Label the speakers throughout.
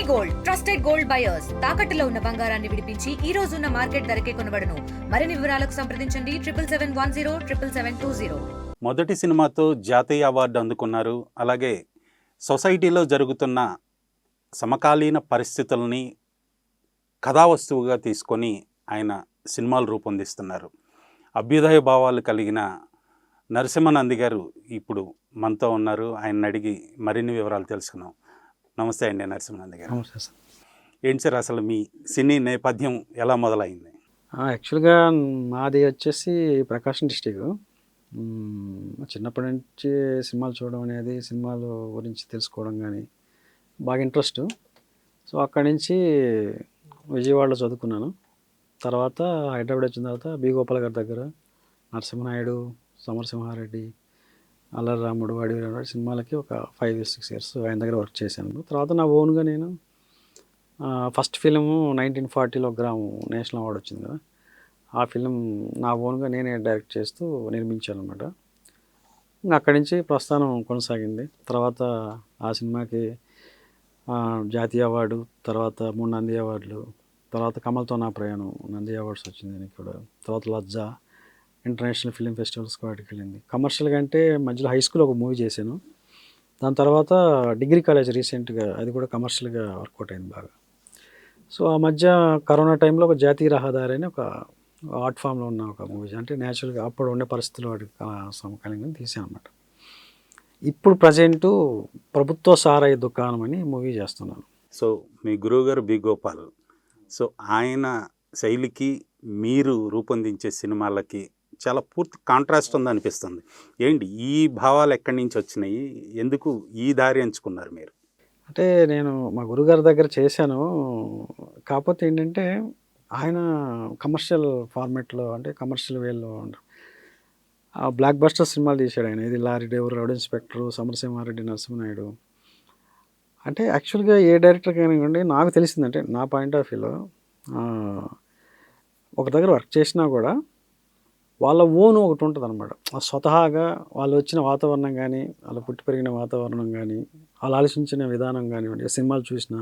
Speaker 1: Gold trusted gold buyers తాకట్టులో ఉన్న బంగారాన్ని విడిపించి ఈ రోజు ఉన్న మార్కెట్ ధరకే కొనబడును. మరిన్ని వివరాలకు సంప్రదించండి 7771077720.
Speaker 2: మొదటి సినిమాతో జాతీయ అవార్డు అందుకున్నారు. అలాగే సొసైటీలో జరుగుతున్న సమకాలీన పరిస్థితుల్ని కథావస్తువుగా తీసుకొని ఆయన సినిమాలు రూపొందిస్తున్నారు. అభ్యుదయ భావాలు కలిగిన నరసింహానంది గారు ఇప్పుడు మనతో ఉన్నారు. ఆయన అడిగి మరిన్ని వివరాలు తెలుసుకున్నాం. నమస్తే అండి నరసింహానంది గారు.
Speaker 3: నమస్తే సార్.
Speaker 2: ఏంటి సార్ అసలు మీ సినీ నేపథ్యం ఎలా మొదలైంది?
Speaker 3: యాక్చువల్గా మాది వచ్చేసి ప్రకాశం డిస్టిక్. చిన్నప్పటి నుంచి సినిమాలు చూడడం అనేది, సినిమాలు గురించి తెలుసుకోవడం కానీ బాగా ఇంట్రెస్ట్. సో అక్కడి నుంచి విజయవాడలో చదువుకున్నాను. తర్వాత హైదరాబాద్ వచ్చిన తర్వాత బి గోపాల్ గారి దగ్గర నరసింహనాయుడు, సమరసింహారెడ్డి, అల్లరి రాముడు, అడవి రాముడు సినిమాలకి ఒక 5-6 ఇయర్స్ ఆయన దగ్గర వర్క్ చేశాను. తర్వాత నా ఓన్గా నేను ఫస్ట్ ఫిలిము 1940లో గ్రాము నేషనల్ అవార్డు వచ్చింది కదా, ఆ ఫిలిం నా ఓన్గా నేనే డైరెక్ట్ చేస్తూ నిర్మించాను అనమాట. అక్కడి నుంచి ప్రస్థానం కొనసాగింది. తర్వాత ఆ సినిమాకి జాతీయ అవార్డు, తర్వాత 3 నంది అవార్డులు, తర్వాత కమల్తో నా ప్రయాణం నంది అవార్డ్స్ వచ్చింది దానికి కూడా. తర్వాత లజ్జా ఇంటర్నేషనల్ ఫిలిం ఫెస్టివల్స్కి వాటికి వెళ్ళింది. కమర్షియల్గా అంటే మధ్యలో హై స్కూల్ ఒక మూవీ చేశాను. దాని తర్వాత డిగ్రీ కాలేజ్ రీసెంట్గా, అది కూడా కమర్షియల్గా వర్కౌట్ అయింది బాగా. సో ఆ మధ్య కరోనా టైంలో ఒక జాతీయ రహదారి అని ఒక ఆర్ట్ ఫామ్లో ఉన్న ఒక మూవీ, అంటే న్యాచురల్గా అప్పుడు ఉండే పరిస్థితులు వాటికి సమకాలీనంగా తీసాను అనమాట. ఇప్పుడు ప్రజెంటు ప్రభుత్వ సారాయి దుకాణం అని మూవీ చేస్తున్నాను.
Speaker 2: సో మీ గురువుగారు బి గోపాల్. సో ఆయన శైలికి మీరు రూపొందించే సినిమాలకి చాలా పూర్తి కాంట్రాస్ట్ ఉందనిపిస్తుంది. ఏంటి ఈ భావాలు ఎక్కడి నుంచి వచ్చినాయి? ఎందుకు ఈ దారి ఎంచుకున్నారు మీరు?
Speaker 3: అంటే నేను మా గురుగారి దగ్గర చేశాను. కాకపోతే ఏంటంటే ఆయన కమర్షియల్ ఫార్మాట్లో, అంటే కమర్షియల్ వేలో బ్లాక్ బస్టర్ సినిమాలు తీశాడు ఆయన. ఇది lorry driver, rowdy inspector, Samarasimha Reddy, Narasimha Naidu. అంటే యాక్చువల్గా ఏ డైరెక్టర్ కానివ్వండి, నాకు తెలిసిందంటే నా పాయింట్ ఆఫ్ వ్యూలో ఒక దగ్గర వర్క్ చేసినా కూడా వాళ్ళ ఓన్ ఒకటి ఉంటుంది అనమాట. స్వతహాగా వాళ్ళు వచ్చిన వాతావరణం కానీ, వాళ్ళు పుట్టి పెరిగిన వాతావరణం కానీ, వాళ్ళు ఆలోచించిన విధానం కానివ్వండి, సినిమాలు చూసిన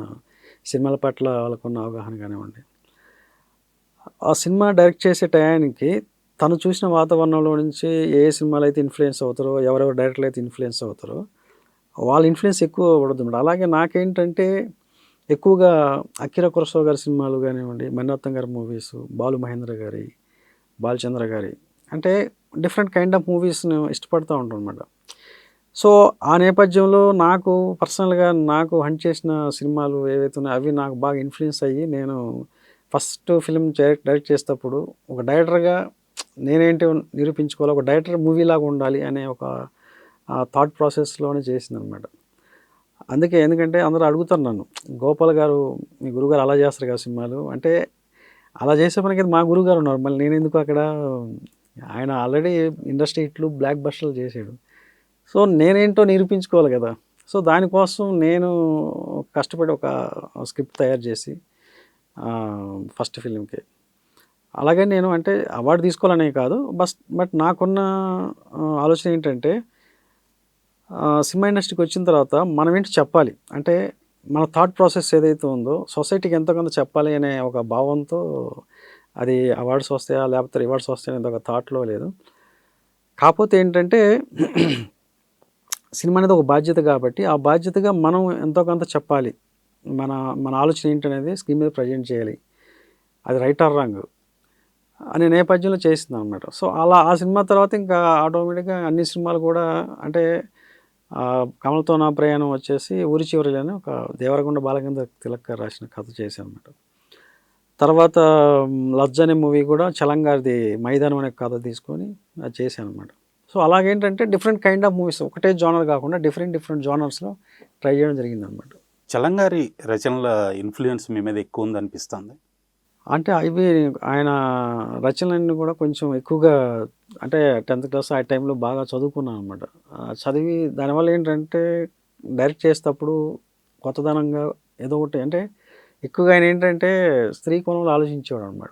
Speaker 3: సినిమాల పట్ల వాళ్ళకున్న అవగాహన కానివ్వండి, ఆ సినిమా డైరెక్ట్ చేసే టయానికి తను చూసిన వాతావరణంలో నుంచి ఏ సినిమాలు అయితే ఇన్ఫ్లుయెన్స్ అవుతారో, ఎవరెవరు డైరెక్టర్లు అయితే ఇన్ఫ్లుయెన్స్ అవుతారో వాళ్ళ ఇన్ఫ్లుయెన్స్ ఎక్కువ పడుతుంది అనమాట. అలాగే నాకేంటంటే ఎక్కువగా అకిరా కురసావా గారి సినిమాలు కానివ్వండి, మణిరత్నం గారి మూవీస్, బాలు మహేంద్ర గారి, బాలచంద్ర గారి, అంటే డిఫరెంట్ కైండ్ ఆఫ్ మూవీస్ని ఇష్టపడుతూ ఉంటాను అనమాట. సో ఆ నేపథ్యంలో నాకు పర్సనల్గా నాకు హంట్ చేసిన సినిమాలు ఏవైతే ఉన్నాయో అవి నాకు బాగా ఇన్ఫ్లుయెన్స్ అయ్యి, నేను ఫస్ట్ ఫిలిం డైరెక్ట్ చేసేటప్పుడు ఒక డైరెక్టర్గా నేనేంటి నిరూపించుకోవాలి, ఒక డైరెక్టర్ మూవీలాగా ఉండాలి అనే ఒక థాట్ ప్రాసెస్లోనే చేసింది అనమాట. అందుకే, ఎందుకంటే అందరూ అడుగుతారు నన్ను, గోపాల్ గారు మీ గురుగారు అలా చేస్తారు కదా సినిమాలు అంటే, అలా చేసే పనికి మా గురుగారు ఉన్నారు, మళ్ళీ నేను ఎందుకు అక్కడ? ఆయన ఆల్రెడీ ఇండస్ట్రీ హిట్లు, బ్లాక్ బస్టర్లు చేసాడు. సో నేనేంటో నిరూపించుకోవాలి కదా. సో దానికోసం నేను కష్టపడి ఒక స్క్రిప్ట్ తయారు చేసి ఫస్ట్ ఫిలింకి, అలాగే నేను అంటే అవార్డు తీసుకోవాలనే కాదు, బట్ నాకున్న ఆలోచన ఏంటంటే సినిమా ఇండస్ట్రీకి వచ్చిన తర్వాత మనం ఏంటి చెప్పాలి అంటే, మన థాట్ ప్రాసెస్ ఏదైతే ఉందో సొసైటీకి ఎంతో కొంత చెప్పాలి అనే ఒక భావంతో, అది అవార్డ్స్ వస్తాయా లేకపోతే రివార్డ్స్ వస్తాయా అనేది ఒక థాట్లో లేదు. కాకపోతే ఏంటంటే సినిమా అనేది ఒక బాధ్యత కాబట్టి, ఆ బాధ్యతగా మనం ఎంతో కొంత చెప్పాలి, మన మన ఆలోచన ఏంటనేది స్క్రీన్ మీద ప్రజెంట్ చేయాలి, అది రైట్ ఆర్ రాంగ్ అనే నేపథ్యంలో చేసింది అనమాట. సో అలా ఆ సినిమా తర్వాత ఇంకా ఆటోమేటిక్గా అన్ని సినిమాలు కూడా, అంటే కమల్తో నా ప్రయాణం వచ్చేసి ఊరి చివరిలోనే ఒక దేవరకొండ బాలగంధర్ తిలక్ గారు రాసిన కథ చేశాను అనమాట. తర్వాత లజ్జ అనే మూవీ కూడా చలంగారిది మైదానం అనే కథ తీసుకొని అది చేశాను అనమాట. సో అలాగేంటంటే డిఫరెంట్ కైండ్ ఆఫ్ మూవీస్, ఒకటే జోనర్ కాకుండా డిఫరెంట్ జోనర్స్లో ట్రై చేయడం జరిగింది అనమాట.
Speaker 2: చలంగారి రచనల ఇన్ఫ్లుయెన్స్ మీ మీద ఎక్కువ ఉందనిపిస్తుంది.
Speaker 3: అంటే ఇవి ఆయన రచనలన్నీ కూడా కొంచెం ఎక్కువగా, అంటే 10th క్లాస్ ఆ టైంలో బాగా చదువుకున్నాను అనమాట. చదివి దానివల్ల ఏంటంటే డైరెక్ట్ చేసేటప్పుడు కొత్తదనంగా ఏదో ఒకటి, అంటే ఎక్కువగా ఆయన ఏంటంటే స్త్రీ కోణంలో ఆలోచించేవాడు అనమాట.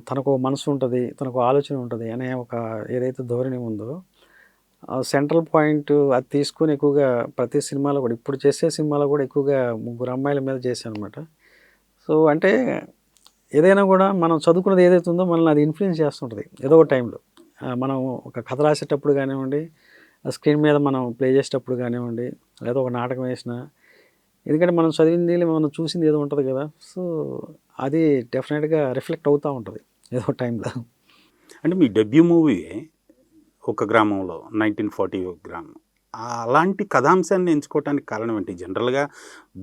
Speaker 3: తనకు మనసు ఉంటుంది, తనకు ఆలోచన ఉంటుంది అనే ఒక ఏదైతే ధోరణి ఉందో సెంట్రల్ పాయింట్ అది తీసుకొని ఎక్కువగా ప్రతి సినిమాలో కూడా ఇప్పుడు చేసే సినిమాలో కూడా ఎక్కువగా ముగ్గురు అమ్మాయిల మీద చేశాను అనమాట. సో అంటే ఏదైనా కూడా మనం చదువుకున్నది ఏదైతే ఉందో మనల్ని అది ఇన్ఫ్లుయెన్స్ చేస్తుంటుంది ఏదో ఒక టైంలో. మనం ఒక కథ రాసేటప్పుడు కానివ్వండి, స్క్రీన్ మీద మనం ప్లే చేసేటప్పుడు కానివ్వండి, లేదా ఒక నాటకం వేసినా, ఎందుకంటే మనం చదివింది మనం చూసింది ఏదో ఉంటుంది కదా. సో అది డెఫినెట్గా రిఫ్లెక్ట్ అవుతూ ఉంటుంది ఏదో టైంలో.
Speaker 2: అంటే మీ డెబ్యూ మూవీ ఒక గ్రామంలో 1940 ఒక గ్రామం, అలాంటి కథాంశాన్ని ఎంచుకోవడానికి కారణం ఏంటి? జనరల్గా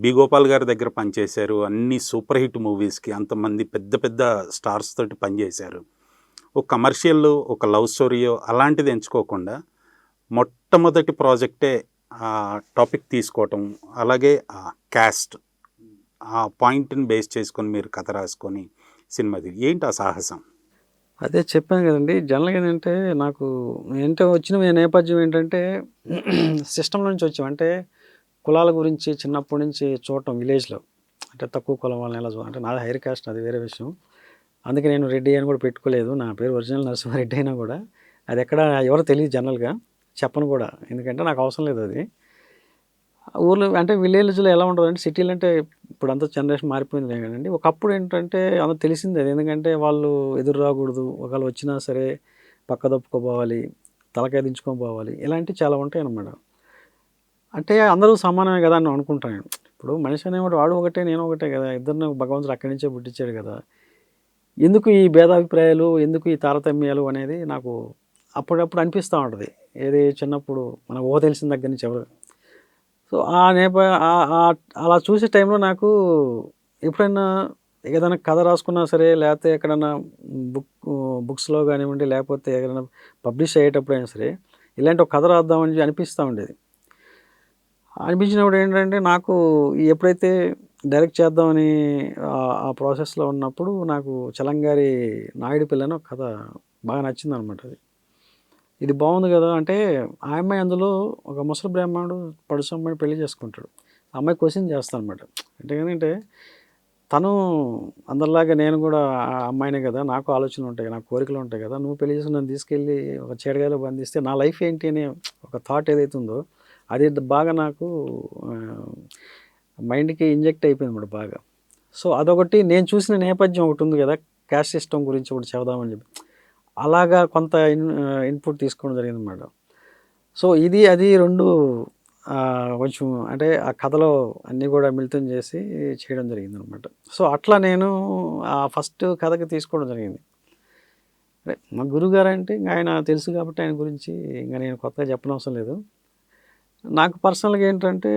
Speaker 2: బి గోపాల్ గారి దగ్గర పనిచేశారు, అన్ని సూపర్ హిట్ మూవీస్కి అంతమంది పెద్ద పెద్ద స్టార్స్ తోటి పనిచేశారు. ఒక కమర్షియల్, ఒక లవ్ స్టోరీయో అలాంటిది ఎంచుకోకుండా మొట్టమొదటి ప్రాజెక్టే ఆ టాపిక్ తీసుకోవటం, అలాగే ఆ క్యాస్ట్, ఆ పాయింట్ని బేస్ చేసుకొని మీరు కథ రాసుకొని సినిమాది ఏంటి ఆ సాహసం?
Speaker 3: అదే చెప్పాను కదండి. జనరల్గా ఏంటంటే నాకు ఏంటో వచ్చిన నేపథ్యం ఏంటంటే సిస్టమ్ నుంచి వచ్చాం. అంటే కులాల గురించి చిన్నప్పటి నుంచి చూడటం విలేజ్లో, అంటే తక్కువ కులం వాళ్ళని ఎలా అంటే నాది హైర్ కాస్ట్, అది వేరే విషయం. అందుకే నేను రెడ్డి అని కూడా పెట్టుకోలేదు. నా పేరు ఒరిజినల్ నరసింహారెడ్డి అయినా కూడా అది ఎక్కడ ఎవరో తెలియదు, జనరల్గా చెప్పను కూడా, ఎందుకంటే నాకు అవసరం లేదు అది. ఊర్లో అంటే విలేజ్లో ఎలా ఉంటుందంటే, సిటీలు అంటే ఇప్పుడు అంతా జనరేషన్ మారిపోయింది కదండి. ఒకప్పుడు ఏంటంటే అందరూ తెలిసిందే అది, ఎందుకంటే వాళ్ళు ఎదురు రాకూడదు, ఒకవేళ వచ్చినా సరే పక్క తప్పుకోపోవాలి, తలకాయ దించుకొని పోవాలి, ఇలాంటివి చాలా ఉంటాయి అన్నమాట. అంటే అందరూ సమానమే కదా అని అనుకుంటాను నేను. ఇప్పుడు మనిషి అనేవాడు వాడు ఒకటే నేను ఒకటే కదా, ఇద్దరిని భగవంతుడు అక్కడి నుంచే పుట్టించాడు కదా. ఎందుకు ఈ భేదాభిప్రాయాలు, ఎందుకు ఈ తారతమ్యాలు అనేది నాకు అప్పుడప్పుడు అనిపిస్తూ ఉంటుంది. ఏది చిన్నప్పుడు మనకు ఊహ తెలిసిన దగ్గర నుంచి ఎవరు. సో అలా చూసే టైంలో నాకు ఎప్పుడైనా ఏదైనా కథ రాసుకున్నా సరే, లేకపోతే ఎక్కడైనా బుక్స్లో కానివ్వండి, లేకపోతే ఎక్కడైనా పబ్లిష్ అయ్యేటప్పుడైనా సరే ఇలాంటి ఒక కథ రాద్దామని అనిపిస్తూ ఉండేది. అనిపించినప్పుడు ఏంటంటే నాకు ఎప్పుడైతే డైరెక్ట్ చేద్దామని ఆ ప్రాసెస్లో ఉన్నప్పుడు నాకు చలంగారి నాయుడు పిల్ల అని ఒక కథ బాగా నచ్చిందనమాట. అది ఇది బాగుంది కదా అంటే, ఆ అమ్మాయి అందులో ఒక ముసలి బ్రాహ్మణుడు పడుసు అమ్మాయిని పెళ్లి చేసుకుంటాడు. ఆ అమ్మాయి క్వశ్చన్ చేస్తానమాట. అంటే ఏంటంటే తను అందరిలాగా నేను కూడా ఆ అమ్మాయినే కదా, నాకు ఆలోచనలు ఉంటాయి, నాకు కోరికలు ఉంటాయి కదా, నువ్వు పెళ్లి చేసుకుని నన్ను తీసుకెళ్ళి ఒక చీడగాలో బంధిస్తే నా లైఫ్ ఏంటి అనే ఒక థాట్ ఏదైతే ఉందో అది బాగా నాకు మైండ్కి ఇంజెక్ట్ అయిపోయింది అన్నమాట బాగా. సో అదొకటి, నేను చూసిన నేపథ్యం ఒకటి ఉంది కదా, క్యాస్ట్ సిస్టమ్ గురించి ఒకటి చెబుదామని చెప్పి అలాగా కొంత ఇన్పుట్ తీసుకోవడం జరిగిందన్నమాట. సో ఇది అది రెండు కొంచెం అంటే ఆ కథలో అన్నీ కూడా మిళితం చేసి చేయడం జరిగిందనమాట. సో అట్లా నేను ఆ ఫస్ట్ కథకి తీసుకోవడం జరిగింది. అదే మా గురువుగారు అంటే ఇంకా ఆయన తెలుసు కాబట్టి ఆయన గురించి ఇంకా నేను కొత్తగా చెప్పనవసరం లేదు. నాకు పర్సనల్గా ఏంటంటే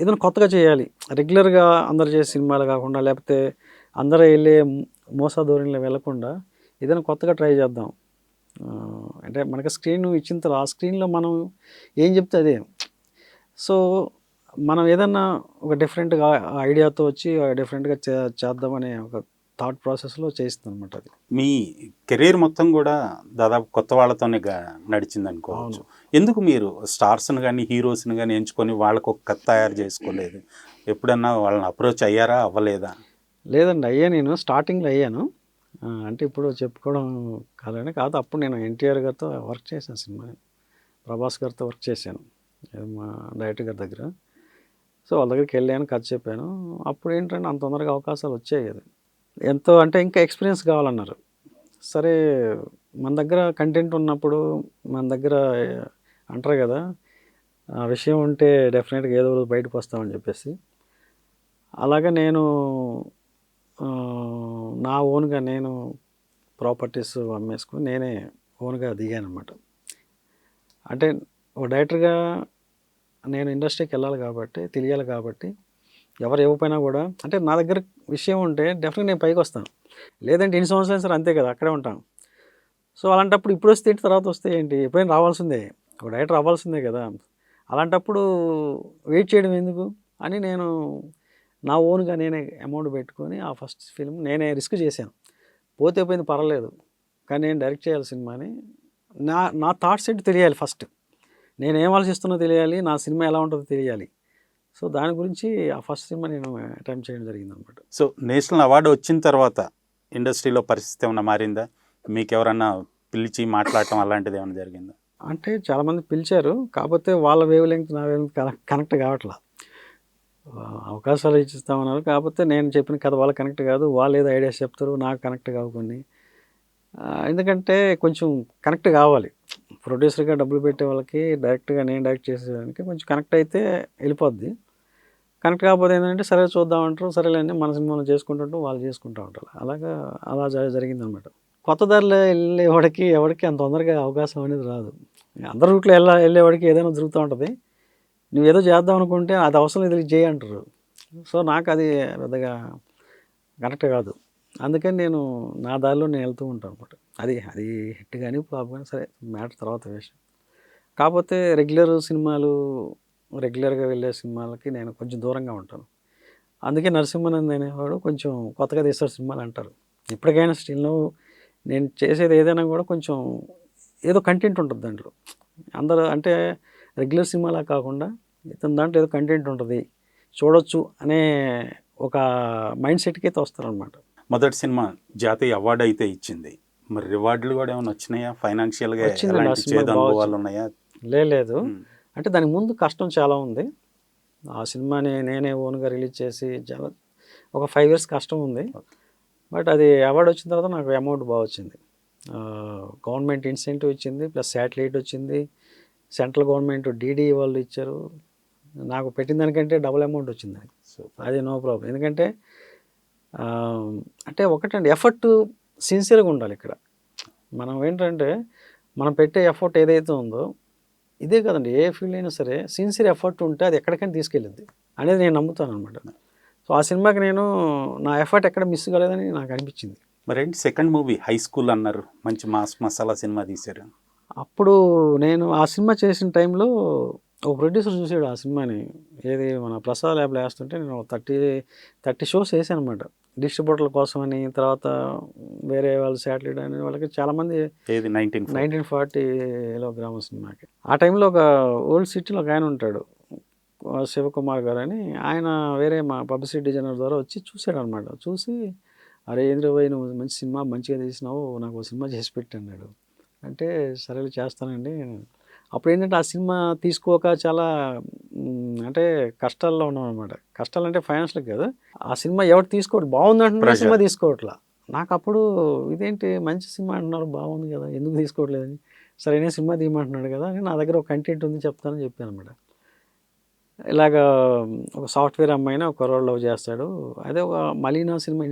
Speaker 3: ఏదైనా కొత్తగా చేయాలి, రెగ్యులర్గా అందరు చేసే సినిమాలు కాకుండా, లేకపోతే అందరూ వెళ్ళే మోసాధోరణిలో వెళ్ళకుండా ఏదైనా కొత్తగా ట్రై చేద్దాం. అంటే మనకి స్క్రీన్ ఇచ్చిన తర్వాత ఆ స్క్రీన్లో మనం ఏం చెప్తే అదే. సో మనం ఏదన్నా ఒక డిఫరెంట్గా ఐడియాతో వచ్చి డిఫరెంట్గా చేద్దామనే ఒక థాట్ ప్రాసెస్లో చేస్తుంది అనమాట. అది
Speaker 2: మీ కెరీర్ మొత్తం కూడా దాదాపు కొత్త వాళ్ళతోనే నడిచింది అనుకోవచ్చు. ఎందుకు మీరు స్టార్స్ని కానీ హీరోస్ని కానీ ఎంచుకొని వాళ్ళకు ఒక కథ తయారు చేసుకోలేదు? ఎప్పుడన్నా వాళ్ళని అప్రోచ్ అయ్యారా, అవ్వలేదా?
Speaker 3: లేదండి, అయ్యా, నేను స్టార్టింగ్లో అయ్యాను. అంటే ఇప్పుడు చెప్పుకోవడం కాదని కాదు, అప్పుడు నేను ఎన్టీఆర్ గారితో వర్క్ చేశాను, సినిమా ప్రభాస్ గారితో వర్క్ చేశాను మా డైరెక్టర్ గారి దగ్గర. సో వాళ్ళ దగ్గరికి వెళ్ళాను, కథ చెప్పాను. అప్పుడు ఏంటంటే అంత తొందరగా అవకాశాలు వచ్చాయి కదా, ఎంతో అంటే ఇంకా ఎక్స్పీరియన్స్ కావాలన్నారు. సరే మన దగ్గర కంటెంట్ ఉన్నప్పుడు మన దగ్గర అంటారు కదా, ఆ విషయం ఉంటే డెఫినెట్గా ఏదో రోజు బయటకు వస్తామని చెప్పేసి అలాగా నేను నా ఓన్గా నేను ప్రాపర్టీస్ అమ్మేసుకుని నేనే ఓన్గా దిగాను అనమాట. అంటే ఒక డైరెక్టర్గా నేను ఇండస్ట్రీకి వెళ్ళాలి కాబట్టి, తెలియాలి కాబట్టి, ఎవరు ఇవ్వకపోయినా కూడా అంటే నా దగ్గర విషయం ఉంటే డెఫినెట్గా నేను పైకి వస్తాను. లేదంటే ఎన్ని సంవత్సరాలు సరే అంతే కదా, అక్కడే ఉంటాను. సో అలాంటప్పుడు ఇప్పుడు వస్తే ఏంటి, తర్వాత వస్తే ఏంటి, ఎప్పుడైనా రావాల్సిందే, ఒక డైరెక్టర్ అవ్వాల్సిందే కదా. అలాంటప్పుడు వెయిట్ చేయడం ఎందుకు అని నేను నా ఓన్గా నేనే అమౌంట్ పెట్టుకొని ఆ ఫస్ట్ ఫిల్మ్ నేనే రిస్క్ చేశాను. పోతే పోయింది పర్వాలేదు, కానీ నేను డైరెక్ట్ చేయాలి సినిమాని. నా థాట్స్ ఏంటి తెలియాలి ఫస్ట్, నేను ఏం ఆలోచిస్తున్నా తెలియాలి, నా సినిమా ఎలా ఉంటుందో తెలియాలి. సో దాని గురించి ఆ ఫస్ట్ సినిమా నేను అటెంప్ట్ చేయడం జరిగింది అనమాట.
Speaker 2: సో నేషనల్ అవార్డు వచ్చిన తర్వాత ఇండస్ట్రీలో పరిస్థితి ఏమైనా మారిందా? మీకు ఎవరన్నా పిలిచి మాట్లాడటం అలాంటిది ఏమైనా జరిగిందా?
Speaker 3: అంటే చాలామంది పిలిచారు, కాకపోతే వాళ్ళ వేవ్ లెంగ్త్ నా వేవ్ లెంగ్త్ కనెక్ట్ కావట్లా. అవకాశాలు ఇచ్చిస్తామన్నారు, కాకపోతే నేను చెప్పిన కథ వాళ్ళకి కనెక్ట్ కాదు, వాళ్ళు ఏదో ఐడియాస్ చెప్తారు, నాకు కనెక్ట్ కావు కొన్ని. ఎందుకంటే కొంచెం కనెక్ట్ కావాలి, ప్రొడ్యూసర్గా డబ్బులు పెట్టే వాళ్ళకి డైరెక్ట్గా నేను డైరెక్ట్ చేసేదానికి కొంచెం కనెక్ట్ అయితే వెళ్ళిపోద్ది. కనెక్ట్ కాకపోతే ఏంటంటే సరే చూద్దామంటారు, సరేలేండి మన సినిమాలో చేసుకుంటుంటాం, వాళ్ళు చేసుకుంటూ ఉంటారు. అలా జరిగిందనమాట. కొత్త దారిలో వెళ్ళేవాడికి ఎవరికి అంత తొందరగా అవకాశం అనేది రాదు. అందరి రూట్లో వెళ్ళేవాడికి ఏదైనా జరుగుతూ ఉంటుంది. నువ్వేదో చేద్దాం అనుకుంటే అది అవసరం లేదు, ఇది చేయి అంటారు. సో నాకు అది పెద్దగా కరెక్ట్ కాదు. అందుకని నేను నా దారిలో నేను వెళ్తూ ఉంటాను అనమాట. అది హిట్ కానీ ఫ్లాప్ కానీ సరే మ్యాటర్ తర్వాత విషయం. కాకపోతే రెగ్యులర్గా వెళ్ళే సినిమాలకి నేను కొంచెం దూరంగా ఉంటాను. అందుకే నరసింహానంద్ అనేవాడు కొంచెం కొత్తగా తీస్తారు సినిమాలు అంటారు. ఇప్పటికైనా స్టిల్ నేను చేసేది ఏదైనా కూడా కొంచెం ఏదో కంటెంట్ ఉంటుంది దాంట్లో. అందరూ అంటే రెగ్యులర్ సినిమాలా కాకుండా ఇతని దాంట్లో ఏదో కంటెంట్ ఉంటుంది, చూడొచ్చు అనే ఒక మైండ్ సెట్కి అయితే వస్తారనమాట.
Speaker 2: మొదటి సినిమా జాతీయ అవార్డు అయితే ఇచ్చింది, మరి రివార్డులు కూడా ఏమైనా వచ్చినాయా? ఫైనాన్షియల్గా
Speaker 3: వచ్చిందండి, ఆ
Speaker 2: ఎలాంటి
Speaker 3: సినిమా
Speaker 2: చేదు అనుభవాలు ఉన్నాయా?
Speaker 3: లేదు. అంటే దానికి ముందు కష్టం చాలా ఉంది. ఆ సినిమాని నేనే ఓన్గా రిలీజ్ చేసి చాలా ఒక 5 years కష్టం ఉంది. బట్ అది అవార్డు వచ్చిన తర్వాత నాకు అమౌంట్ బాగా వచ్చింది. గవర్నమెంట్ ఇన్సెంటివ్ ఇచ్చింది, ప్లస్ శాటిలైట్ వచ్చింది, సెంట్రల్ గవర్నమెంట్ డీడీ వాళ్ళు ఇచ్చారు. నాకు పెట్టిన దానికంటే డబుల్ అమౌంట్ వచ్చింది. అది నో ప్రాబ్లం. ఎందుకంటే అంటే ఒకటండి, ఎఫర్ట్ సిన్సియర్గా ఉండాలి ఇక్కడ. మనం ఏంటంటే మనం పెట్టే ఎఫర్ట్ ఏదైతే ఉందో, ఇదే కదండి ఏ ఫీల్డ్ అయినా సరే, సిన్సియర్ ఎఫర్ట్ ఉంటే అది ఎక్కడికైనా తీసుకెళ్ళిద్ది అనేది నేను నమ్ముతాను అనమాట. సో ఆ సినిమాకి నేను నా ఎఫర్ట్ ఎక్కడ మిస్ కాలేదని నాకు అనిపించింది.
Speaker 2: మరేంటి సెకండ్ మూవీ హై స్కూల్ అన్నారు, మంచి మాస్ మసాలా సినిమా తీశారు.
Speaker 3: అప్పుడు నేను ఆ సినిమా చేసిన టైంలో ఒక ప్రొడ్యూసర్ చూసాడు ఆ సినిమాని, ఏది మన ప్రసాద్ ల్యాబ్లో వేస్తుంటే నేను 30 shows వేసాను అనమాట, డిస్ట్రిబ్యూటర్ల కోసం అని. తర్వాత వేరే వాళ్ళు శాటిలైట్ అని వాళ్ళకి చాలామంది.
Speaker 2: ఏది
Speaker 3: 1940లో గ్రామ సినిమాకి. ఆ టైంలో ఒక ఓల్డ్ సిటీలో ఒక ఆయన ఉంటాడు, శివకుమార్ గారు అని. ఆయన వేరే మా పబ్లిసిటీ డిజైనర్ ద్వారా వచ్చి చూసాడు అనమాట. చూసి అరే ఇంద్రబాయ్ నువ్వు మంచి సినిమా మంచిగా తీసినావు, నాకు సినిమా చేసి పెట్టన్నాడు. అంటే సరేలే చేస్తానండి. అప్పుడు ఏంటంటే ఆ సినిమా తీసుకోక చాలా అంటే కష్టాల్లో ఉన్నాం అనమాట. కష్టాలు అంటే ఫైనాన్షియల్ కాదు, ఆ సినిమా ఎవరు తీసుకోవట్లేదు, బాగుందంటున్నా సినిమా తీసుకోవట్లా. నాకు అప్పుడు ఇదేంటి మంచి సినిమా అంటున్నారు, బాగుంది కదా, ఎందుకు తీసుకోవట్లేదని. సరైన సినిమా తీయమంటున్నాడు కదా అని నా దగ్గర ఒక కంటెంట్ ఉంది చెప్తానని చెప్పాను అనమాట. ఇలాగా ఒక సాఫ్ట్వేర్ అమ్మాయిని ఒక కుర్రోడు లవ్ చేస్తాడు, అదే ఒక మలీనా సినిమా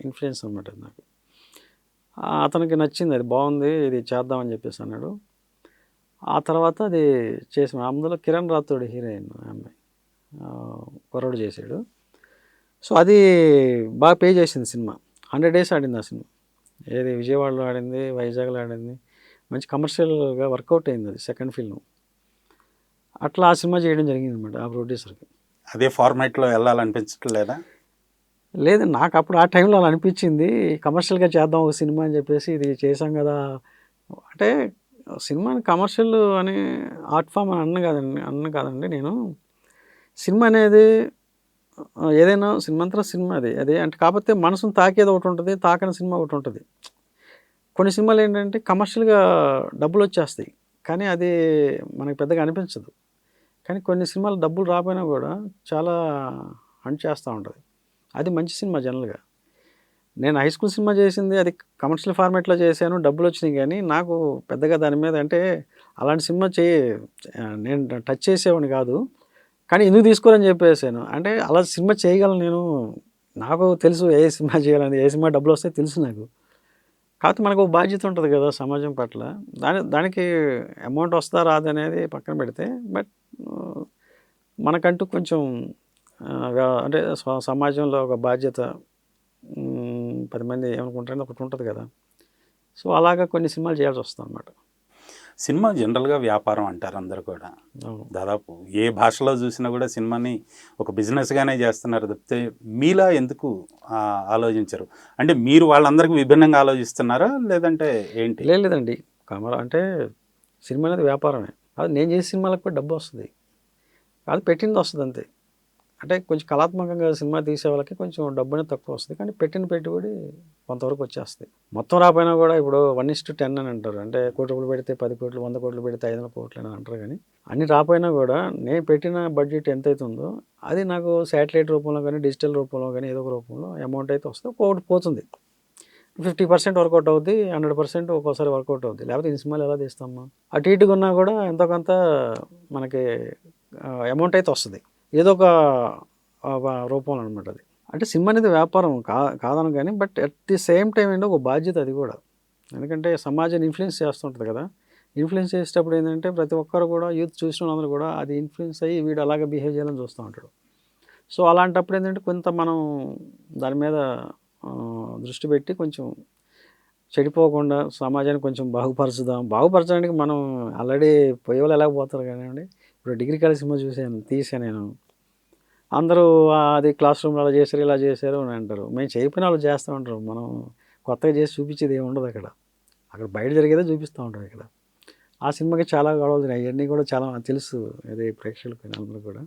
Speaker 3: ఇన్ఫ్లుయెన్స్ అనమాట నాకు. అతనికి నచ్చింది, అది బాగుంది, ఇది చేద్దామని చెప్పేసి అన్నాడు. ఆ తర్వాత అది చేసాం. అందులో కిరణ్ రాథోడ్ హీరోయిన్ అమ్మాయి, కుర్రోడు చేశాడు. సో అది బాగా పే చేసింది సినిమా. 100 days ఆడింది ఆ సినిమా. ఏది విజయవాడలో ఆడింది, వైజాగ్లో ఆడింది, మంచి కమర్షియల్గా వర్కౌట్ అయింది అది సెకండ్ ఫిల్మ్. అట్లా ఆ సినిమా చేయడం జరిగింది అనమాట ఆ ప్రొడ్యూసర్కి.
Speaker 2: అదే ఫార్మాట్లో వెళ్ళాలనిపించట్లేదా?
Speaker 3: లేదండి, నాకు అప్పుడు ఆ టైంలో అలా అనిపించింది, కమర్షియల్గా చేద్దాం ఒక సినిమా అని చెప్పేసి. ఇది చేసాం కదా అంటే సినిమాని కమర్షియల్ అని ఆర్ట్ ఫామ్ అని అన్న కాదండి నేను. సినిమా అనేది ఏదైనా సినిమా అంతా సినిమా అదే అంటే, కాకపోతే మనసును తాకేది ఒకటి ఉంటుంది, తాకని సినిమా ఒకటి ఉంటుంది. కొన్ని సినిమాలు ఏంటంటే కమర్షియల్గా డబ్బులు వచ్చేస్తాయి, కానీ అది మనకు పెద్దగా అనిపించదు. కానీ కొన్ని సినిమాలు డబ్బులు రాకపోయినా కూడా చాలా హంట్ చేస్తూ ఉంటుంది. అది మంచి సినిమా జనరల్గా. నేను హై స్కూల్ సినిమా చేసింది అది కమర్షియల్ ఫార్మాట్లో చేశాను, డబ్బులు వచ్చినాయి, కానీ నాకు పెద్దగా దాని మీద అంటే అలాంటి సినిమా నేను టచ్ చేసేవాడిని కాదు. కానీ ఎందుకు తీసుకోరని చెప్పేసాను అంటే, అలా సినిమా చేయగలను నేను, నాకు తెలుసు ఏ సినిమా చేయాలని, ఏ సినిమా డబ్బులు వస్తే తెలుసు నాకు. కాకపోతే మనకు ఒక బాధ్యత ఉంటుంది కదా సమాజం పట్ల, దానికి అమౌంట్ వస్తా రాదనేది పక్కన పెడితే, బట్ మనకంటూ కొంచెం అంటే సమాజంలో ఒక బాధ్యత, 10 మంది ఏమనుకుంటారని ఒకటి ఉంటుంది కదా. సో అలాగా కొన్ని సినిమాలు చేయాల్సి వస్తుంది అన్నమాట.
Speaker 2: సినిమా జనరల్గా వ్యాపారం అంటారు అందరు కూడా. దాదాపు ఏ భాషలో చూసినా కూడా సినిమాని ఒక బిజినెస్గానే చేస్తున్నారు తప్పితే మీలా ఎందుకు ఆలోచించరు? అంటే మీరు వాళ్ళందరికీ విభిన్నంగా ఆలోచిస్తున్నారా లేదంటే ఏంటి?
Speaker 3: లేదండి, అంటే సినిమా అనేది వ్యాపారమే. అది నేను చేసే సినిమాలకు కూడా డబ్బు వస్తుంది, అది పెట్టింది వస్తుంది అంతే. అంటే కొంచెం కళాత్మకంగా సినిమా తీసే వాళ్ళకి కొంచెం డబ్బు అనేది తక్కువ వస్తుంది, కానీ పెట్టిన పెట్టుబడి కొంతవరకు వచ్చేస్తుంది. మొత్తం రాపోయినా కూడా ఇప్పుడు 1:10 అని అంటారు, అంటే 1 కోటి రూపాయలు పెడితే 10 కోట్లు, 100 కోట్లు పెడితే 500 కోట్లు అని అంటారు. కానీ అన్ని రాపోయినా కూడా నేను పెట్టిన బడ్జెట్ ఎంత అవుతుందో అది నాకు శాటిలైట్ రూపంలో కానీ డిజిటల్ రూపంలో కానీ ఏదో ఒక రూపంలో అమౌంట్ అయితే వస్తుంది. ఒకటి పోతుంది, 50% వర్కౌట్ అవుద్ది, 100% ఒక్కోసారి వర్కౌట్ అవుద్ది. లేకపోతే ఈ సినిమాలు ఎలా తీస్తామా? అటు ఇటుగా ఉన్నా కూడా ఎంతో కొంత మనకి అమౌంట్ అయితే వస్తుంది, ఏదో ఒక రూపంలో అనమాట. అది అంటే సినిమా అనేది వ్యాపారం కాదను కానీ, but at the same time ఏంటో ఒక బాధ్యత అది కూడా. ఎందుకంటే సమాజాన్ని ఇన్ఫ్లుయెన్స్ చేస్తుంటుంది కదా. ఇన్ఫ్లుయెన్స్ చేసేటప్పుడు ఏంటంటే ప్రతి ఒక్కరు కూడా, యూత్ చూసిన వాళ్ళందరూ కూడా అది ఇన్ఫ్లుయెన్స్ అయ్యి వీడు అలాగే బిహేవ్ చేయాలని చూస్తూ ఉంటాడు. సో అలాంటప్పుడు ఏంటంటే కొంత మనం దాని మీద దృష్టి పెట్టి కొంచెం చెడిపోకుండా సమాజాన్ని కొంచెం బాగుపరచడానికి మనం ఆల్రెడీ పోయే వాళ్ళు ఎలా పోతారు కానివ్వండి. ఇప్పుడు డిగ్రీ కాలేజ్ సినిమా తీసాను నేను. అందరూ అది క్లాస్ రూమ్లో అలా చేశారు, ఇలా చేశారు అని అంటారు. మేము చేయకపోయినా వాళ్ళు చేస్తూ ఉంటారు. మనం కొత్తగా చేసి చూపించేది ఏమి ఉండదు అక్కడ బయట జరిగేదే చూపిస్తూ ఉంటాం ఇక్కడ. ఆ సినిమాకి చాలా గొడవలు జరిగాయి, అవన్నీ కూడా చాలా తెలుసు. అదే ప్రేక్షకులకు అందరూ కూడా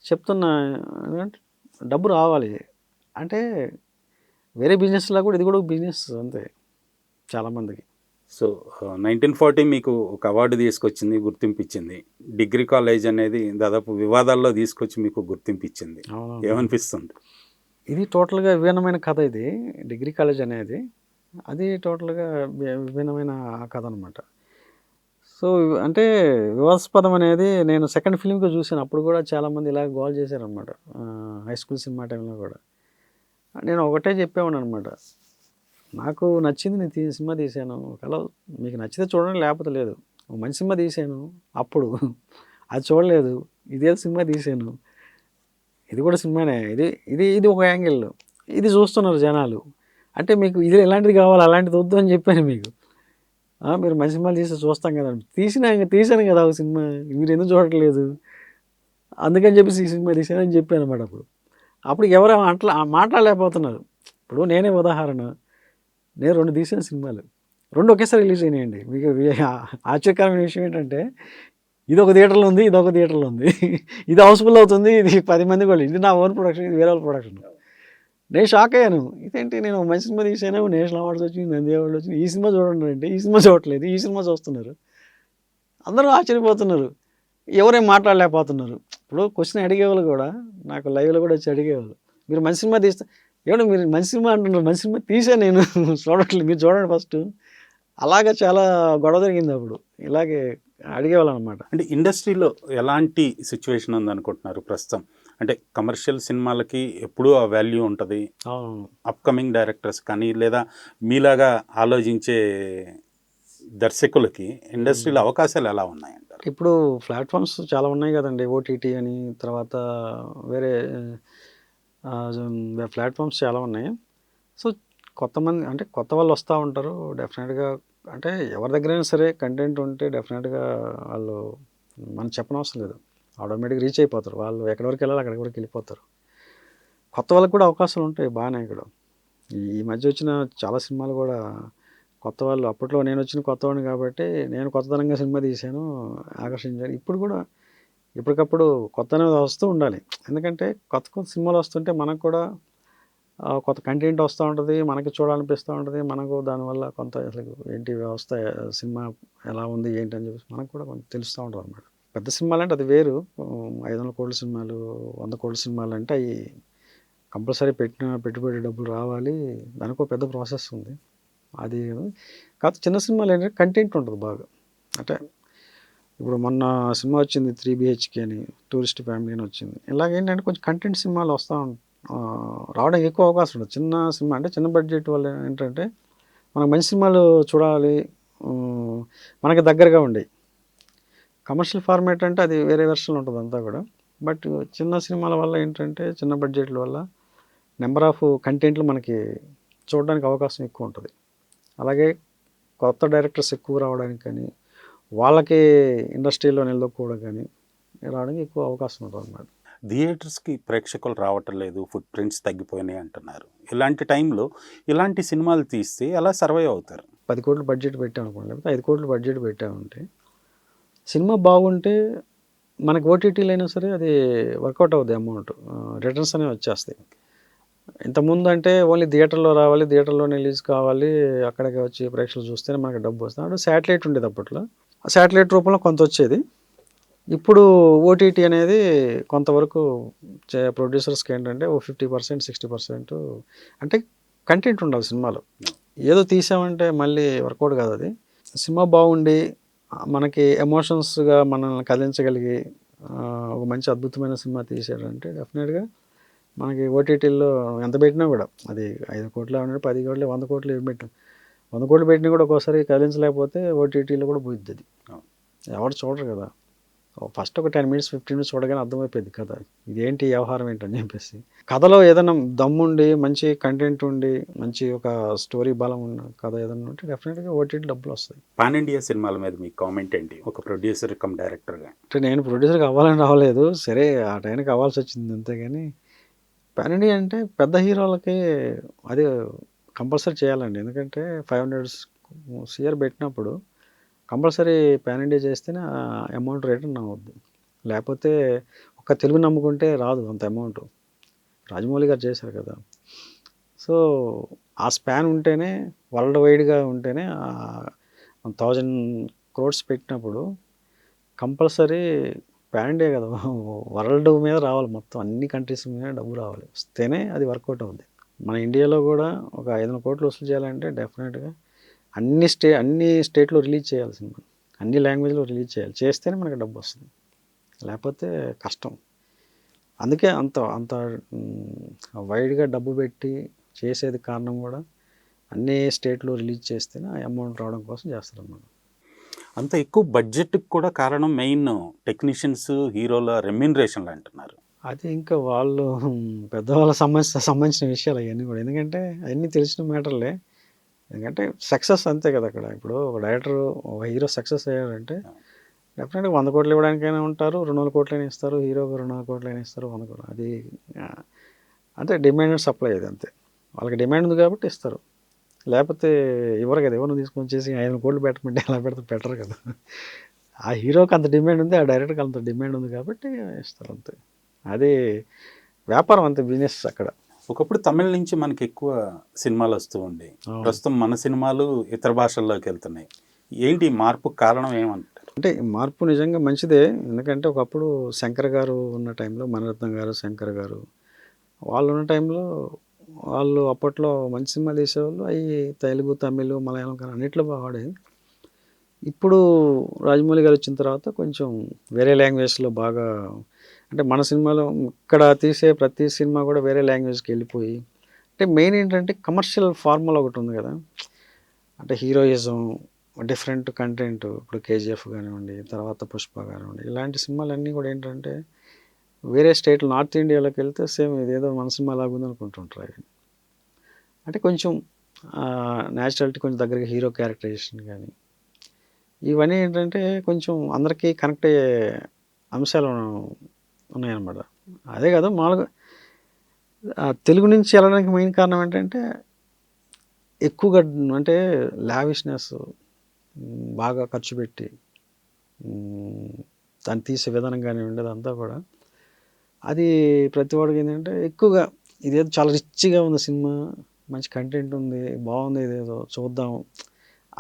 Speaker 3: చెప్తున్నా, ఎందుకంటే డబ్బు రావాలి. అంటే వేరే బిజినెస్లో కూడా ఇది కూడా ఒక బిజినెస్ అంతే చాలామందికి.
Speaker 2: సో 1940 మీకు ఒక అవార్డు తీసుకొచ్చింది, గుర్తింపు ఇచ్చింది. డిగ్రీ కాలేజ్ అనేది దాదాపు వివాదాల్లో తీసుకొచ్చి మీకు గుర్తింపు ఇచ్చింది. ఏమనిపిస్తుంది?
Speaker 3: ఇది టోటల్గా విభిన్నమైన కథ. ఇది డిగ్రీ కాలేజ్ అనేది అది టోటల్గా విభిన్నమైన కథ అనమాట. సో అంటే వివాదాస్పదం అనేది నేను సెకండ్ ఫిలింగా చూసాను. అప్పుడు కూడా చాలామంది ఇలా గోల్ చేశారనమాట, హై స్కూల్ సినిమా టైంలో కూడా. నేను ఒకటే చెప్పేవాను అనమాట, నాకు నచ్చింది నేను సినిమా తీశాను, ఒకవేళ మీకు నచ్చితే చూడండి, లేకపోతే లేదు. మంచి సినిమా తీశాను అప్పుడు, అది చూడలేదు. ఇదే సినిమా తీశాను, ఇది కూడా సినిమానే. ఇది ఇది ఇది ఒక యాంగిల్, ఇది చూస్తున్నారు జనాలు. అంటే మీకు ఇది ఎలాంటిది కావాలి, అలాంటిది వద్దు అని చెప్పాను మీకు. మీరు మంచి సినిమాలు తీస్తే చూస్తాం కదా, తీశాను కదా ఒక సినిమా, మీరు ఎందుకు చూడట్లేదు, అందుకని చెప్పేసి ఈ సినిమా తీశానని చెప్పాను అనమాట. అప్పుడు ఎవరు మాట్లాడలేకపోతున్నారు. ఇప్పుడు నేనే ఉదాహరణ, నేను 2 తీసిన సినిమాలు 2 ఒకేసారి రిలీజ్ అయినాయండి. మీకు ఆశ్చర్యకరమైన విషయం ఏంటంటే, ఇది ఒక థియేటర్లో ఉంది, ఇది ఒక థియేటర్లో ఉంది. ఇది హౌస్ఫుల్ అవుతుంది, ఇది 10 మంది కూడా. ఇది నా ఓన్ ప్రొడక్షన్, ఇది వేరే వాళ్ళ ప్రొడక్షన్. నేను షాక్ అయ్యాను, ఇదేంటి నేను మంచి సినిమా తీసాను, నేషనల్ అవార్డ్స్ వచ్చింది, నంది అవార్డు వచ్చింది, ఈ సినిమా చూడండి అంటే ఈ సినిమా చూడట్లేదు, ఈ సినిమా చూస్తున్నారు. అందరూ ఆశ్చర్యపోతున్నారు, ఎవరేం మాట్లాడలేకపోతున్నారు. ఇప్పుడు క్వశ్చన్ అడిగేవాళ్ళు కూడా నాకు లైవ్లో కూడా వచ్చి అడిగేవాళ్ళు, మీరు మంచి సినిమా తీస్తే ఏమంటే మీరు మంచి సినిమా అంటున్నారు, మంచి సినిమా తీసా నేను చూడట్లేదు, మీరు చూడండి ఫస్ట్. అలాగే చాలా గొడవ జరిగింది అప్పుడు, ఇలాగే అడిగేవాళ్ళు అనమాట.
Speaker 2: అంటే ఇండస్ట్రీలో ఎలాంటి సిచ్యువేషన్ ఉందనుకుంటున్నారు ప్రస్తుతం? అంటే కమర్షియల్ సినిమాలకి ఎప్పుడూ ఆ వాల్యూ ఉంటుంది, అప్కమింగ్ డైరెక్టర్స్ కానీ లేదా మీలాగా ఆలోచించే దర్శకులకి ఇండస్ట్రీలో అవకాశాలు ఎలా ఉన్నాయంటారు?
Speaker 3: ఇప్పుడు ప్లాట్ఫామ్స్ చాలా ఉన్నాయి కదండి, ఓటీటీ అని, తర్వాత వేరే ప్లాట్ఫామ్స్ చాలా ఉన్నాయి. సో కొంతమంది అంటే కొత్త వాళ్ళు వస్తూ ఉంటారు డెఫినెట్గా. అంటే ఎవరి దగ్గరైనా సరే కంటెంట్ ఉంటే డెఫినెట్గా వాళ్ళు మనం చెప్పనవసరం లేదు, ఆటోమేటిక్గా రీచ్ అయిపోతారు. వాళ్ళు ఎక్కడి వరకు వెళ్ళాలి అక్కడికి వరకు వెళ్ళిపోతారు. కొత్త వాళ్ళకి కూడా అవకాశాలు ఉంటాయి బాగానే. ఇక్కడ ఈ మధ్య వచ్చిన చాలా సినిమాలు కూడా కొత్త వాళ్ళు, అప్పట్లో నేను వచ్చిన కొత్తవాడిని కాబట్టి నేను కొత్తదనంగా సినిమా తీశాను, ఆకర్షించాను. ఇప్పుడు కూడా ఇప్పటికప్పుడు కొత్త అనేది వస్తూ ఉండాలి. ఎందుకంటే కొత్త కొత్త సినిమాలు వస్తుంటే మనకు కూడా కొత్త కంటెంట్ వస్తూ ఉంటుంది, మనకి చూడాలనిపిస్తూ ఉంటుంది. మనకు దానివల్ల కొంత అసలు ఏంటి వ్యవస్థ, సినిమా ఎలా ఉంది ఏంటి అని చెప్పేసి మనకు కూడా కొంచెం తెలుస్తూ ఉంటుంది అనమాట. పెద్ద సినిమాలు అంటే అది వేరు, 500 కోట్ల సినిమాలు, 100 కోట్ల సినిమాలు అంటే అవి కంపల్సరీ పెట్టుబడి డబ్బులు రావాలి, దానికి ఒక పెద్ద ప్రాసెస్ ఉంది. అది కాకపోతే చిన్న సినిమాలు ఏంటంటే కంటెంట్ ఉంటుంది బాగా. అంటే ఇప్పుడు మొన్న సినిమా వచ్చింది 3 BHK అని, టూరిస్ట్ ఫ్యామిలీ అని వచ్చింది. ఇలాగేంటంటే కొంచెం కంటెంట్ సినిమాలు రావడానికి ఎక్కువ అవకాశం ఉంటుంది. చిన్న సినిమా అంటే చిన్న బడ్జెట్ వల్ల ఏంటంటే మనకు మంచి సినిమాలు చూడాలి, మనకి దగ్గరగా ఉండేవి. కమర్షియల్ ఫార్మేట్ అంటే అది వేరే వెర్షన్ ఉంటుంది అంతా కూడా. బట్ చిన్న సినిమాల వల్ల ఏంటంటే చిన్న బడ్జెట్ల వల్ల నెంబర్ ఆఫ్ కంటెంట్లు మనకి చూడడానికి అవకాశం ఎక్కువ ఉంటుంది. అలాగే కొత్త డైరెక్టర్స్ ఎక్కువ రావడానికి కానీ, వాళ్ళకి ఇండస్ట్రీలో నిలదొక్కుకోవడం కానీ రావడానికి ఎక్కువ అవకాశం ఉంటుంది అన్నమాట.
Speaker 2: థియేటర్స్కి ప్రేక్షకులు రావటం లేదు, ఫుట్ ప్రింట్స్ తగ్గిపోయినాయి అంటున్నారు. ఇలాంటి టైంలో ఇలాంటి సినిమాలు తీస్తే ఎలా సర్వైవ్ అవుతారు?
Speaker 3: 10 కోట్లు బడ్జెట్ పెట్టామనుకోండి, లేకపోతే 5 కోట్లు బడ్జెట్ పెట్టామంటే సినిమా బాగుంటే మనకి ఓటీటీలో అయినా సరే అది వర్కౌట్ అవుద్ది అమౌంట్, రిటర్న్స్ అనేవి వచ్చేస్తాయి. ఇంతకుముందు అంటే ఓన్లీ థియేటర్లో రావాలి, థియేటర్లోనే రిలీజ్ కావాలి, అక్కడికి వచ్చి ప్రేక్షకులు చూస్తేనే మనకి డబ్బు వస్తుంది. అప్పుడు శాటిలైట్ ఉండేది అప్పట్లో, ఆ శాటిలైట్ రూపంలో కొంత వచ్చేది. ఇప్పుడు ఓటీటీ అనేది కొంతవరకు ప్రొడ్యూసర్స్కి ఏంటంటే ఓ 50%, 60% అంటే కంటెంట్ ఉండాలి సినిమాలో. ఏదో తీసామంటే మళ్ళీ వర్కౌట్ కాదు అది. సినిమా బాగుండి మనకి ఎమోషన్స్గా మనల్ని కదిలించగలిగి ఒక మంచి అద్భుతమైన సినిమా తీసాడంటే డెఫినెట్గా మనకి ఓటీటీల్లో ఎంత పెట్టినా కూడా, అది 5 కోట్లు, 10 కోట్లు, 100 కోట్లు పెట్టినా, 100 కోట్లు పెట్టినా కూడా ఒక్కోసారి కదిలించలేకపోతే ఓటీటీలో కూడా పోయిద్ది అది. ఎవరు చూడరు కదా. ఫస్ట్ ఒక 10 మినిట్స్ 15 మినిట్స్ చూడగానే అర్థమైపోయింది కథ, ఇదేంటి వ్యవహారం ఏంటని చెప్పేసి. కథలో ఏదైనా దమ్ముండి మంచి కంటెంట్ ఉండి మంచి ఒక స్టోరీ బలం ఉన్న కథ ఏదైనా ఉంటే డెఫినెట్గా ఓటీటీ డబ్బులు వస్తాయి.
Speaker 2: పాన్ ఇండియా సినిమాల మీద మీ కామెంట్ ఏంటి, ఒక ప్రొడ్యూసర్ కమ్ డైరెక్టర్గా?
Speaker 3: అంటే నేను ప్రొడ్యూసర్కి అవ్వాలని రావలేదు, సరే ఆ టైంకి అవ్వాల్సి వచ్చింది అంతేగాని. పాన్ ఇండియా అంటే పెద్ద హీరోలకి అది కంపల్సరీ చేయాలండి. ఎందుకంటే 500 CR పెట్టినప్పుడు కంపల్సరీ పాన్ ఇండియా చేస్తేనే అమౌంట్ రిటర్న్ అవుద్ది. లేకపోతే ఒక్క తెలుగు నమ్ముకుంటే రాదు అంత అమౌంట్. రాజమౌళి గారు చేశారు కదా. సో ఆ స్పాన్ ఉంటేనే, వరల్డ్ వైడ్గా ఉంటేనే 1000 crores పెట్టినప్పుడు కంపల్సరీ పాన్ ఇండియా కదా, వరల్డ్ మీద రావాలి, మొత్తం అన్ని కంట్రీస్ మీద డబ్బు రావాలి, వస్తేనే అది వర్కౌట్ అవుద్ది. మన ఇండియాలో కూడా ఒక 500 కోట్లు వసూలు చేయాలంటే డెఫినెట్గా అన్ని స్టేట్లో రిలీజ్ చేయాలి సినిమా, అన్ని లాంగ్వేజ్లో రిలీజ్ చేయాలి, చేస్తేనే మనకి డబ్బు వస్తుంది, లేకపోతే కష్టం. అందుకే అంత అంత వైడ్గా డబ్బు పెట్టి చేసేది కారణం కూడా అన్ని స్టేట్లో రిలీజ్ చేస్తేనే ఆ అమౌంట్ రావడం కోసం చేస్తారు అన్నమాట.
Speaker 2: అంత ఎక్కువ బడ్జెట్కి కూడా కారణం మెయిన్ టెక్నీషియన్స్, హీరోల రెమ్యూనరేషన్లు అంటున్నారు.
Speaker 3: అది ఇంకా వాళ్ళు పెద్దవాళ్ళ సంబంధించిన విషయాలు అవన్నీ కూడా, ఎందుకంటే అవన్నీ తెలిసిన మ్యాటర్లే. ఎందుకంటే సక్సెస్ అంతే కదా అక్కడ. ఇప్పుడు ఒక డైరెక్టర్, ఒక హీరో సక్సెస్ అయ్యాడంటే డెఫినెట్గా 100 కోట్లు ఇవ్వడానికైనా ఉంటారు, 200 కోట్లైనా ఇస్తారు, హీరోకి 200 కోట్లైనా ఇస్తారు, 100 కోట్లు. అది అంటే డిమాండ్ అండ్ సప్లై, అది అంతే. వాళ్ళకి డిమాండ్ ఉంది కాబట్టి ఇస్తారు, లేకపోతే ఇవ్వరు కదా. ఎవరిని తీసుకొని వచ్చేసి 500 కోట్లు పెట్టమంటే ఎలా పెట్టరు కదా. ఆ హీరోకి అంత డిమాండ్ ఉంది, ఆ డైరెక్టర్కి అంత డిమాండ్ ఉంది కాబట్టి ఇస్తారు అంతే. అది వ్యాపారం అంతే, బిజినెస్ అక్కడ.
Speaker 2: ఒకప్పుడు తమిళ నుంచి మనకి ఎక్కువ సినిమాలు వస్తూ ఉండే, ప్రస్తుతం మన సినిమాలు ఇతర భాషల్లోకి వెళ్తున్నాయి. ఏంటి మార్పు కారణం ఏమంటారు?
Speaker 3: అంటే మార్పు నిజంగా మంచిదే. ఎందుకంటే ఒకప్పుడు శంకర్ గారు ఉన్న టైంలో, మణిరత్నం గారు, శంకర్ గారు వాళ్ళు ఉన్న టైంలో వాళ్ళు అప్పట్లో మంచి సినిమాలు తీసేవాళ్ళు. అవి తెలుగు, తమిళ్, మలయాళం కానీ అన్నిట్లో బాగాడేది. ఇప్పుడు రాజమౌళి గారు వచ్చిన తర్వాత కొంచెం వేరే లాంగ్వేజ్లో బాగా, అంటే మన సినిమాలో ఇక్కడ తీసే ప్రతి సినిమా కూడా వేరే లాంగ్వేజ్కి వెళ్ళిపోయి, అంటే మెయిన్ ఏంటంటే కమర్షియల్ ఫార్ములా ఒకటి ఉంది కదా. అంటే హీరోయిజం, డిఫరెంట్ కంటెంట్, ఇప్పుడు కేజీఎఫ్ కానివ్వండి, తర్వాత పుష్ప కానివ్వండి, ఇలాంటి సినిమాలన్నీ కూడా ఏంటంటే వేరే స్టేట్లో, నార్త్ ఇండియాలోకి వెళ్తే సేమ్ ఇదేదో మన సినిమా లాగుంది అనుకుంటుంటారు అవి. అంటే కొంచెం న్యాచురాలిటీ కొంచెం దగ్గరగా, హీరో క్యారెక్టరైజేషన్ కానీ ఇవన్నీ ఏంటంటే కొంచెం అందరికీ కనెక్ట్ అయ్యే అంశాలు ఉన్నాయన్నమాట. అదే కదా మామూలుగా తెలుగు నుంచి వెళ్ళడానికి మెయిన్ కారణం ఏంటంటే ఎక్కువగా అంటే లావిష్నెస్, బాగా ఖర్చు పెట్టి దాన్ని తీసే విధానం కానివ్వండి, అదంతా కూడా అది ప్రతి వాడికి ఏంటంటే ఎక్కువగా ఇదేదో చాలా రిచ్గా ఉంది సినిమా, మంచి కంటెంట్ ఉంది, బాగుంది, ఇదేదో చూద్దాం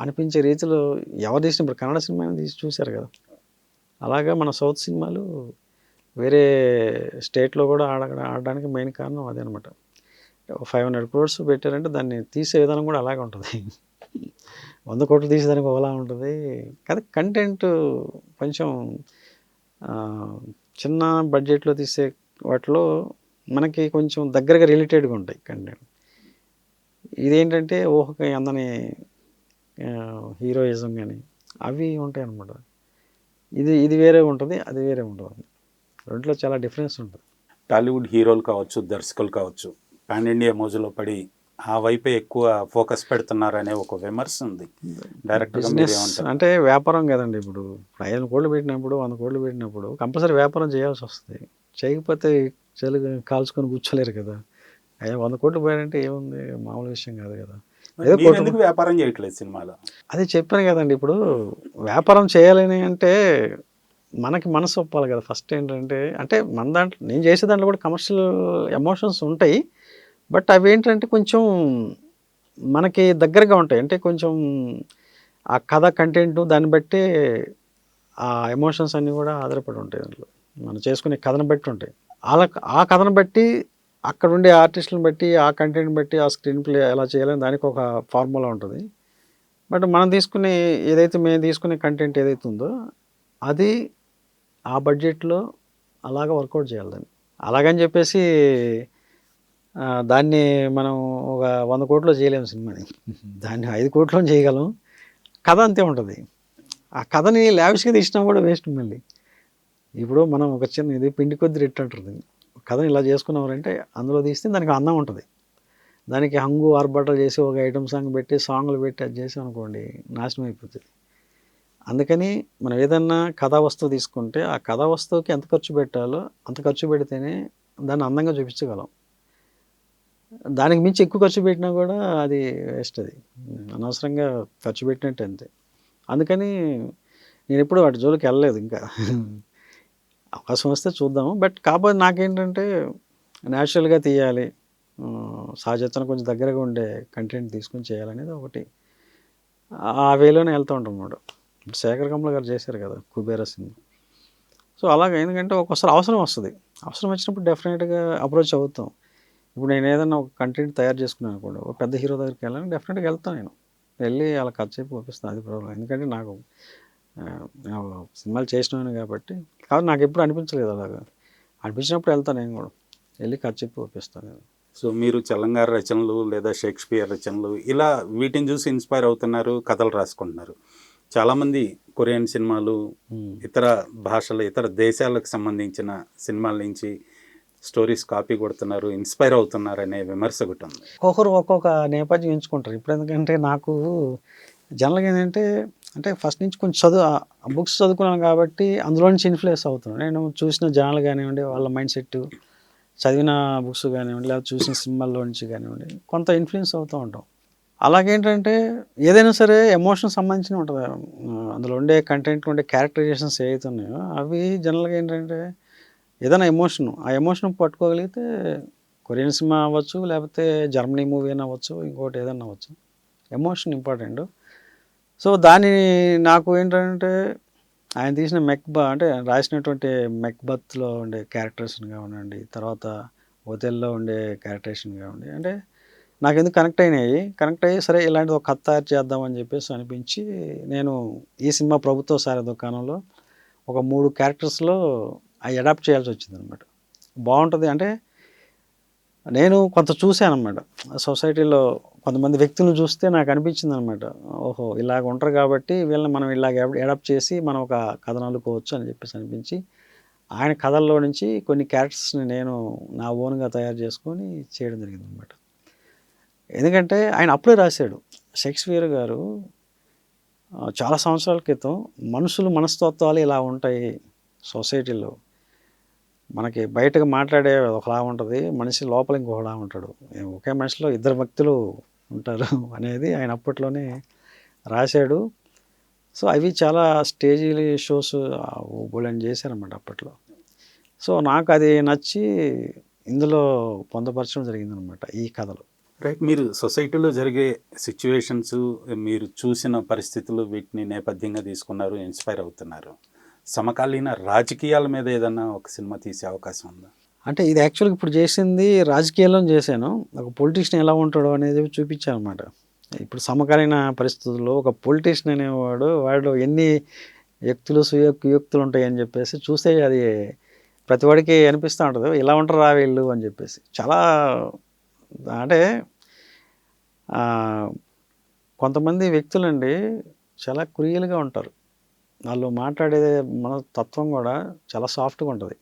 Speaker 3: అనిపించే రీతిలో ఎవరు తీసిన, ఇప్పుడు కన్నడ సినిమా తీసి చూశారు కదా, అలాగా మన సౌత్ సినిమాలు వేరే స్టేట్లో కూడా ఆడడానికి మెయిన్ కారణం అదే అనమాట. 500 crores పెట్టారంటే దాన్ని తీసే విధానం కూడా అలాగే ఉంటుంది. 100 కోట్లు తీసేదానికి ఒకలా ఉంటుంది కదా. కంటెంట్ కొంచెం చిన్న బడ్జెట్లో తీసే వాటిలో మనకి కొంచెం దగ్గరగా రిలేటెడ్గా ఉంటాయి కంటెంట్. ఇదేంటంటే ఊహకి అందని హీరోయిజం కానీ అవి ఉంటాయి అన్నమాట. ఇది వేరే ఉంటుంది, అది వేరే ఉంటుంది, రెంట్లో చాలా డిఫరెన్స్ ఉంటుంది.
Speaker 2: టాలీవుడ్ హీరోలు కావచ్చు, దర్శకులు కావచ్చు, పాన్ ఇండియా మోజులో పడి ఆ వైపే ఎక్కువ ఫోకస్ పెడుతున్నారనే ఒక విమర్శ ఉంది.
Speaker 3: బిజినెస్ అంటే వ్యాపారం కదండి. ఇప్పుడు 500 కోట్లు పెట్టినప్పుడు, 100 కోట్లు పెట్టినప్పుడు కంపల్సరీ వ్యాపారం చేయాల్సి వస్తుంది. చేయకపోతే కాల్చుకొని కూర్చోలేరు కదా. 100 కోట్లు పోయారంటే ఏముంది, మామూలు విషయం కాదు కదా.
Speaker 2: ఎందుకు వ్యాపారం చేయట్లేదు సినిమాలో?
Speaker 3: అదే చెప్పాను కదండి. ఇప్పుడు వ్యాపారం చేయాలని అంటే మనకి మనసు ఒప్పాలి కదా ఫస్ట్ ఏంటంటే, అంటే మన దాంట్లో నేను చేసే దాంట్లో కూడా కమర్షియల్ ఎమోషన్స్ ఉంటాయి. బట్ అవి ఏంటంటే కొంచెం మనకి దగ్గరగా ఉంటాయి. అంటే కొంచెం ఆ కథ కంటెంట్ దాన్ని బట్టే ఆ ఎమోషన్స్ అన్నీ కూడా ఆధారపడి ఉంటాయి దాంట్లో. మనం చేసుకునే కథను బట్టి ఉంటాయి. ఆళ్ళ ఆ కథను బట్టి, అక్కడ ఉండే ఆర్టిస్టులను బట్టి, ఆ కంటెంట్ బట్టి, ఆ స్క్రీన్ ప్లే ఎలా చేయాలని దానికి ఒక ఫార్ములా ఉంటది. బట్ మనం తీసుకునే మేము తీసుకునే కంటెంట్ ఏదైతే ఉందో అది ఆ బడ్జెట్‌లో అలాగా వర్కౌట్ చేయాలి దాన్ని. అలాగని చెప్పేసి దాన్ని మనం ఒక 100,00,00,000లో చేయలేము సినిమాని. దాన్ని 5,00,00,000లో చేయగలం. కథ అంతే ఉంటది. ఆ కథని లావిష్‌గా తీసినా కూడా వేస్ట్ మళ్ళీ. ఇప్పుడు మనం ఒక చిన్న ఇది పిండి కొద్ది రెట్టు అంటారు దీన్ని. కథని ఇలా చేసుకున్నామంటే అందులో తీస్తే దానికి అందం ఉంటది. దానికి హంగు, ఆర్భాటాలు చేసి ఒక ఐటెమ్ సాంగ్ పెట్టి, సాంగ్‌లు పెట్టి అది చేసామనుకోండి నాశనం అయిపోతది. అందుకని మనం ఏదన్నా కథా వస్తువు తీసుకుంటే, ఆ కథా వస్తువుకి ఎంత ఖర్చు పెట్టాలో అంత ఖర్చు పెడితేనే దాన్ని అందంగా చూపించగలం. దానికి మించి ఎక్కువ ఖర్చు పెట్టినా కూడా అది వేస్ట్ అది. అనవసరంగా ఖర్చు పెట్టినట్టే అంతే. అందుకని నేనెప్పుడు వాటి జోలికి వెళ్ళలేదు ఇంకా. అవకాశం వస్తే చూద్దాము. బట్ కాకపోతే నాకేంటంటే న్యాచురల్‌గా తీయాలి. సహజత్వానికి కొంచెం దగ్గరగా ఉండే కంటెంట్ తీసుకొని చేయాలనేది ఒకటి. ఆ వేలోనే వెళ్తూ ఉంటామన్నమాట. శేఖర్ కమ్ముల గారు చేశారు కదా 'కుబేరా' సినిమా. సో అలాగే ఎందుకంటే ఒక్కోసారి అవసరం వస్తది. అవసరం వచ్చినప్పుడు డెఫినెట్‌గా అప్రోచ్ అవుతాం. ఇప్పుడు నేను ఏదైనా ఒక కంటెంట్ తయారు చేసుకున్నాను అనుకోండి, ఒక పెద్ద హీరో దగ్గరికి వెళ్ళాలని డెఫినెట్‌గా వెళ్తాను నేను. వెళ్ళి వాళ్ళకి కథ చెప్పి పంపిస్తాను. అది ప్రాబ్లమ్. ఎందుకంటే నేను సినిమాలు చేసినవాడిని కాబట్టి. కాబట్టి నాకెప్పుడు అనిపించలేదు అలాగా. అనిపించినప్పుడు వెళ్తాను నేను కూడా. వెళ్ళి కథ చెప్పి పంపిస్తాను నేను.
Speaker 2: సో మీరు చలంగారు రచనలు లేదా షేక్స్పియర్ రచనలు ఇలా వీటిని చూసి ఇన్స్పైర్ అవుతున్నారు, కథలు రాసుకుంటున్నారు. చాలామంది కొరియన్ సినిమాలు, ఇతర భాషలు, ఇతర దేశాలకు సంబంధించిన సినిమాల నుంచి స్టోరీస్ కాపీ కొడుతున్నారు, ఇన్స్పైర్ అవుతున్నారు అనే విమర్శ ఒకటి ఉంది.
Speaker 3: ఒక్కొక్కరు ఒక్కొక్క నేపథ్యం ఎంచుకుంటారు. ఇప్పుడు ఎందుకంటే నాకు జనరల్‌గా ఏంటంటే, అంటే ఫస్ట్ నుంచి కొంచెం బుక్స్ చదువుకున్నాను కాబట్టి అందులో నుంచి ఇన్‌ఫ్లుయెన్స్ అవుతున్నాను. నేను చూసిన జనాలు కానివ్వండి, వాళ్ళ మైండ్ సెట్, చదివిన బుక్స్ కానివ్వండి, లేదా చూసిన సినిమాల్లో నుంచి కానివ్వండి, కొంత ఇన్‌ఫ్లుయెన్స్ అవుతూ ఉంటాం. అలాగేంటంటే ఏదైనా సరే ఎమోషన్ సంబంధించినవి ఉంటది. అందులో ఉండే కంటెంట్‌లో ఉండే క్యారెక్టరైజేషన్స్ ఏవైతే ఉన్నాయో అవి జనరల్‌గా ఏంటంటే ఏదైనా ఆ ఎమోషన్ పట్టుకోగలిగితే కొరియన్ సినిమా అవ్వచ్చు, లేకపోతే జర్మనీ మూవీ అయినా అవ్వచ్చు, ఇంకోటి ఏదైనా అవ్వచ్చు. Emotion important. సో నాకు ఏంటంటే ఆయన తీసిన అంటే రాసినటువంటి 'మెక్బత్'లో ఉండే క్యారెక్టర్స్‌ని కానివ్వండి, తర్వాత 'ఒథెల్‌లో' ఉండే క్యారెక్టరేషన్ కానివ్వండి, అంటే నాకెందుకు కనెక్ట్ అయ్యి సరే ఇలాంటిది ఒక కథ తయారు చేద్దాం అని చెప్పేసి అనిపించి, నేను ఈ సినిమా 'ప్రభుత్వ సారీ దుకాణంలో' ఒక 3 క్యారెక్టర్స్‌లో అయి అడాప్ట్ చేయాల్సొచ్చిందనమాట. బావుంటది అంటే నేను కొంత చూశాననమాట. సొసైటీలో కొంతమంది వ్యక్తులను చూస్తే నాకనిపించిందనమాట. ఓహో! ఇలాగ ఉంటారు కాబట్టి వీళ్ళని మనం ఇలాగ అడాప్ట్ చేసి మనం ఒక కథను అల్లుకోవచ్చు అని చెప్పేసి అనిపించి, ఆయన కథల్లో నుంచి కొన్ని క్యారెక్టర్స్‌ని నేను నా ఓన్‌గా తయారు చేసుకొని చేయడం జరిగిందనమాట. ఎందుకంటే ఆయన అప్పుడే రాశాడు. షేక్స్‌పియర్ గారు చాలా సంవత్సరాల క్రితం మనుషుల మనస్తత్వాలు ఇలా ఉంటాయి సొసైటీలో. మనకి బయటకు మాట్లాడే ఒకలా ఉంటది. మనిషి లోపల ఇంకొకలా ఉంటాడు. ఒకే మనిషిలో ఇద్దరు వ్యక్తులు ఉంటారు అనేది ఆయన అప్పట్లోనే రాశాడు. సో అవి చాలా స్టేజీ షోస్ బోలెడన్ని చేశారన్నమాట అప్పట్లో. సో నాకది నచ్చి ఇందులో పొందుపరచడం జరిగిందనమాట ఈ కథలో.
Speaker 2: రైట్. మీరు సొసైటీలో జరిగే సిచ్యువేషన్స్, మీరు చూసిన పరిస్థితులు వీటిని నేపథ్యంగా తీసుకున్నారు, ఇన్స్పైర్ అవుతున్నారు. సమకాలీన రాజకీయాల మీద ఏదన్నా ఒక సినిమా తీసే అవకాశం ఉందా?
Speaker 3: అంటే ఇది యాక్చువల్‌గా ఇప్పుడు చేసింది రాజకీయాల్లోనే చేశాను. ఒక పొలిటీషియన్ ఎలా ఉంటాడో అనేది చూపించాననమాట. ఇప్పుడు సమకాలీన పరిస్థితుల్లో ఒక పొలిటీషియన్ అనేవాడు వాడు ఎన్ని యుక్తులు, కుయుక్తులు ఉంటాయని చెప్పేసి చూస్తే అది ప్రతివాడికి అనిపిస్తూ ఉంటది. ఇలా ఉంటారా వీళ్ళు అని చెప్పేసి. చాలా అంటే కొంతమంది వ్యక్తులండి చాలా క్రూయల్‌గా ఉంటారు. వాళ్ళు మాట్లాడే తత్వం కూడా చాలా సాఫ్ట్‌గా ఉంటది.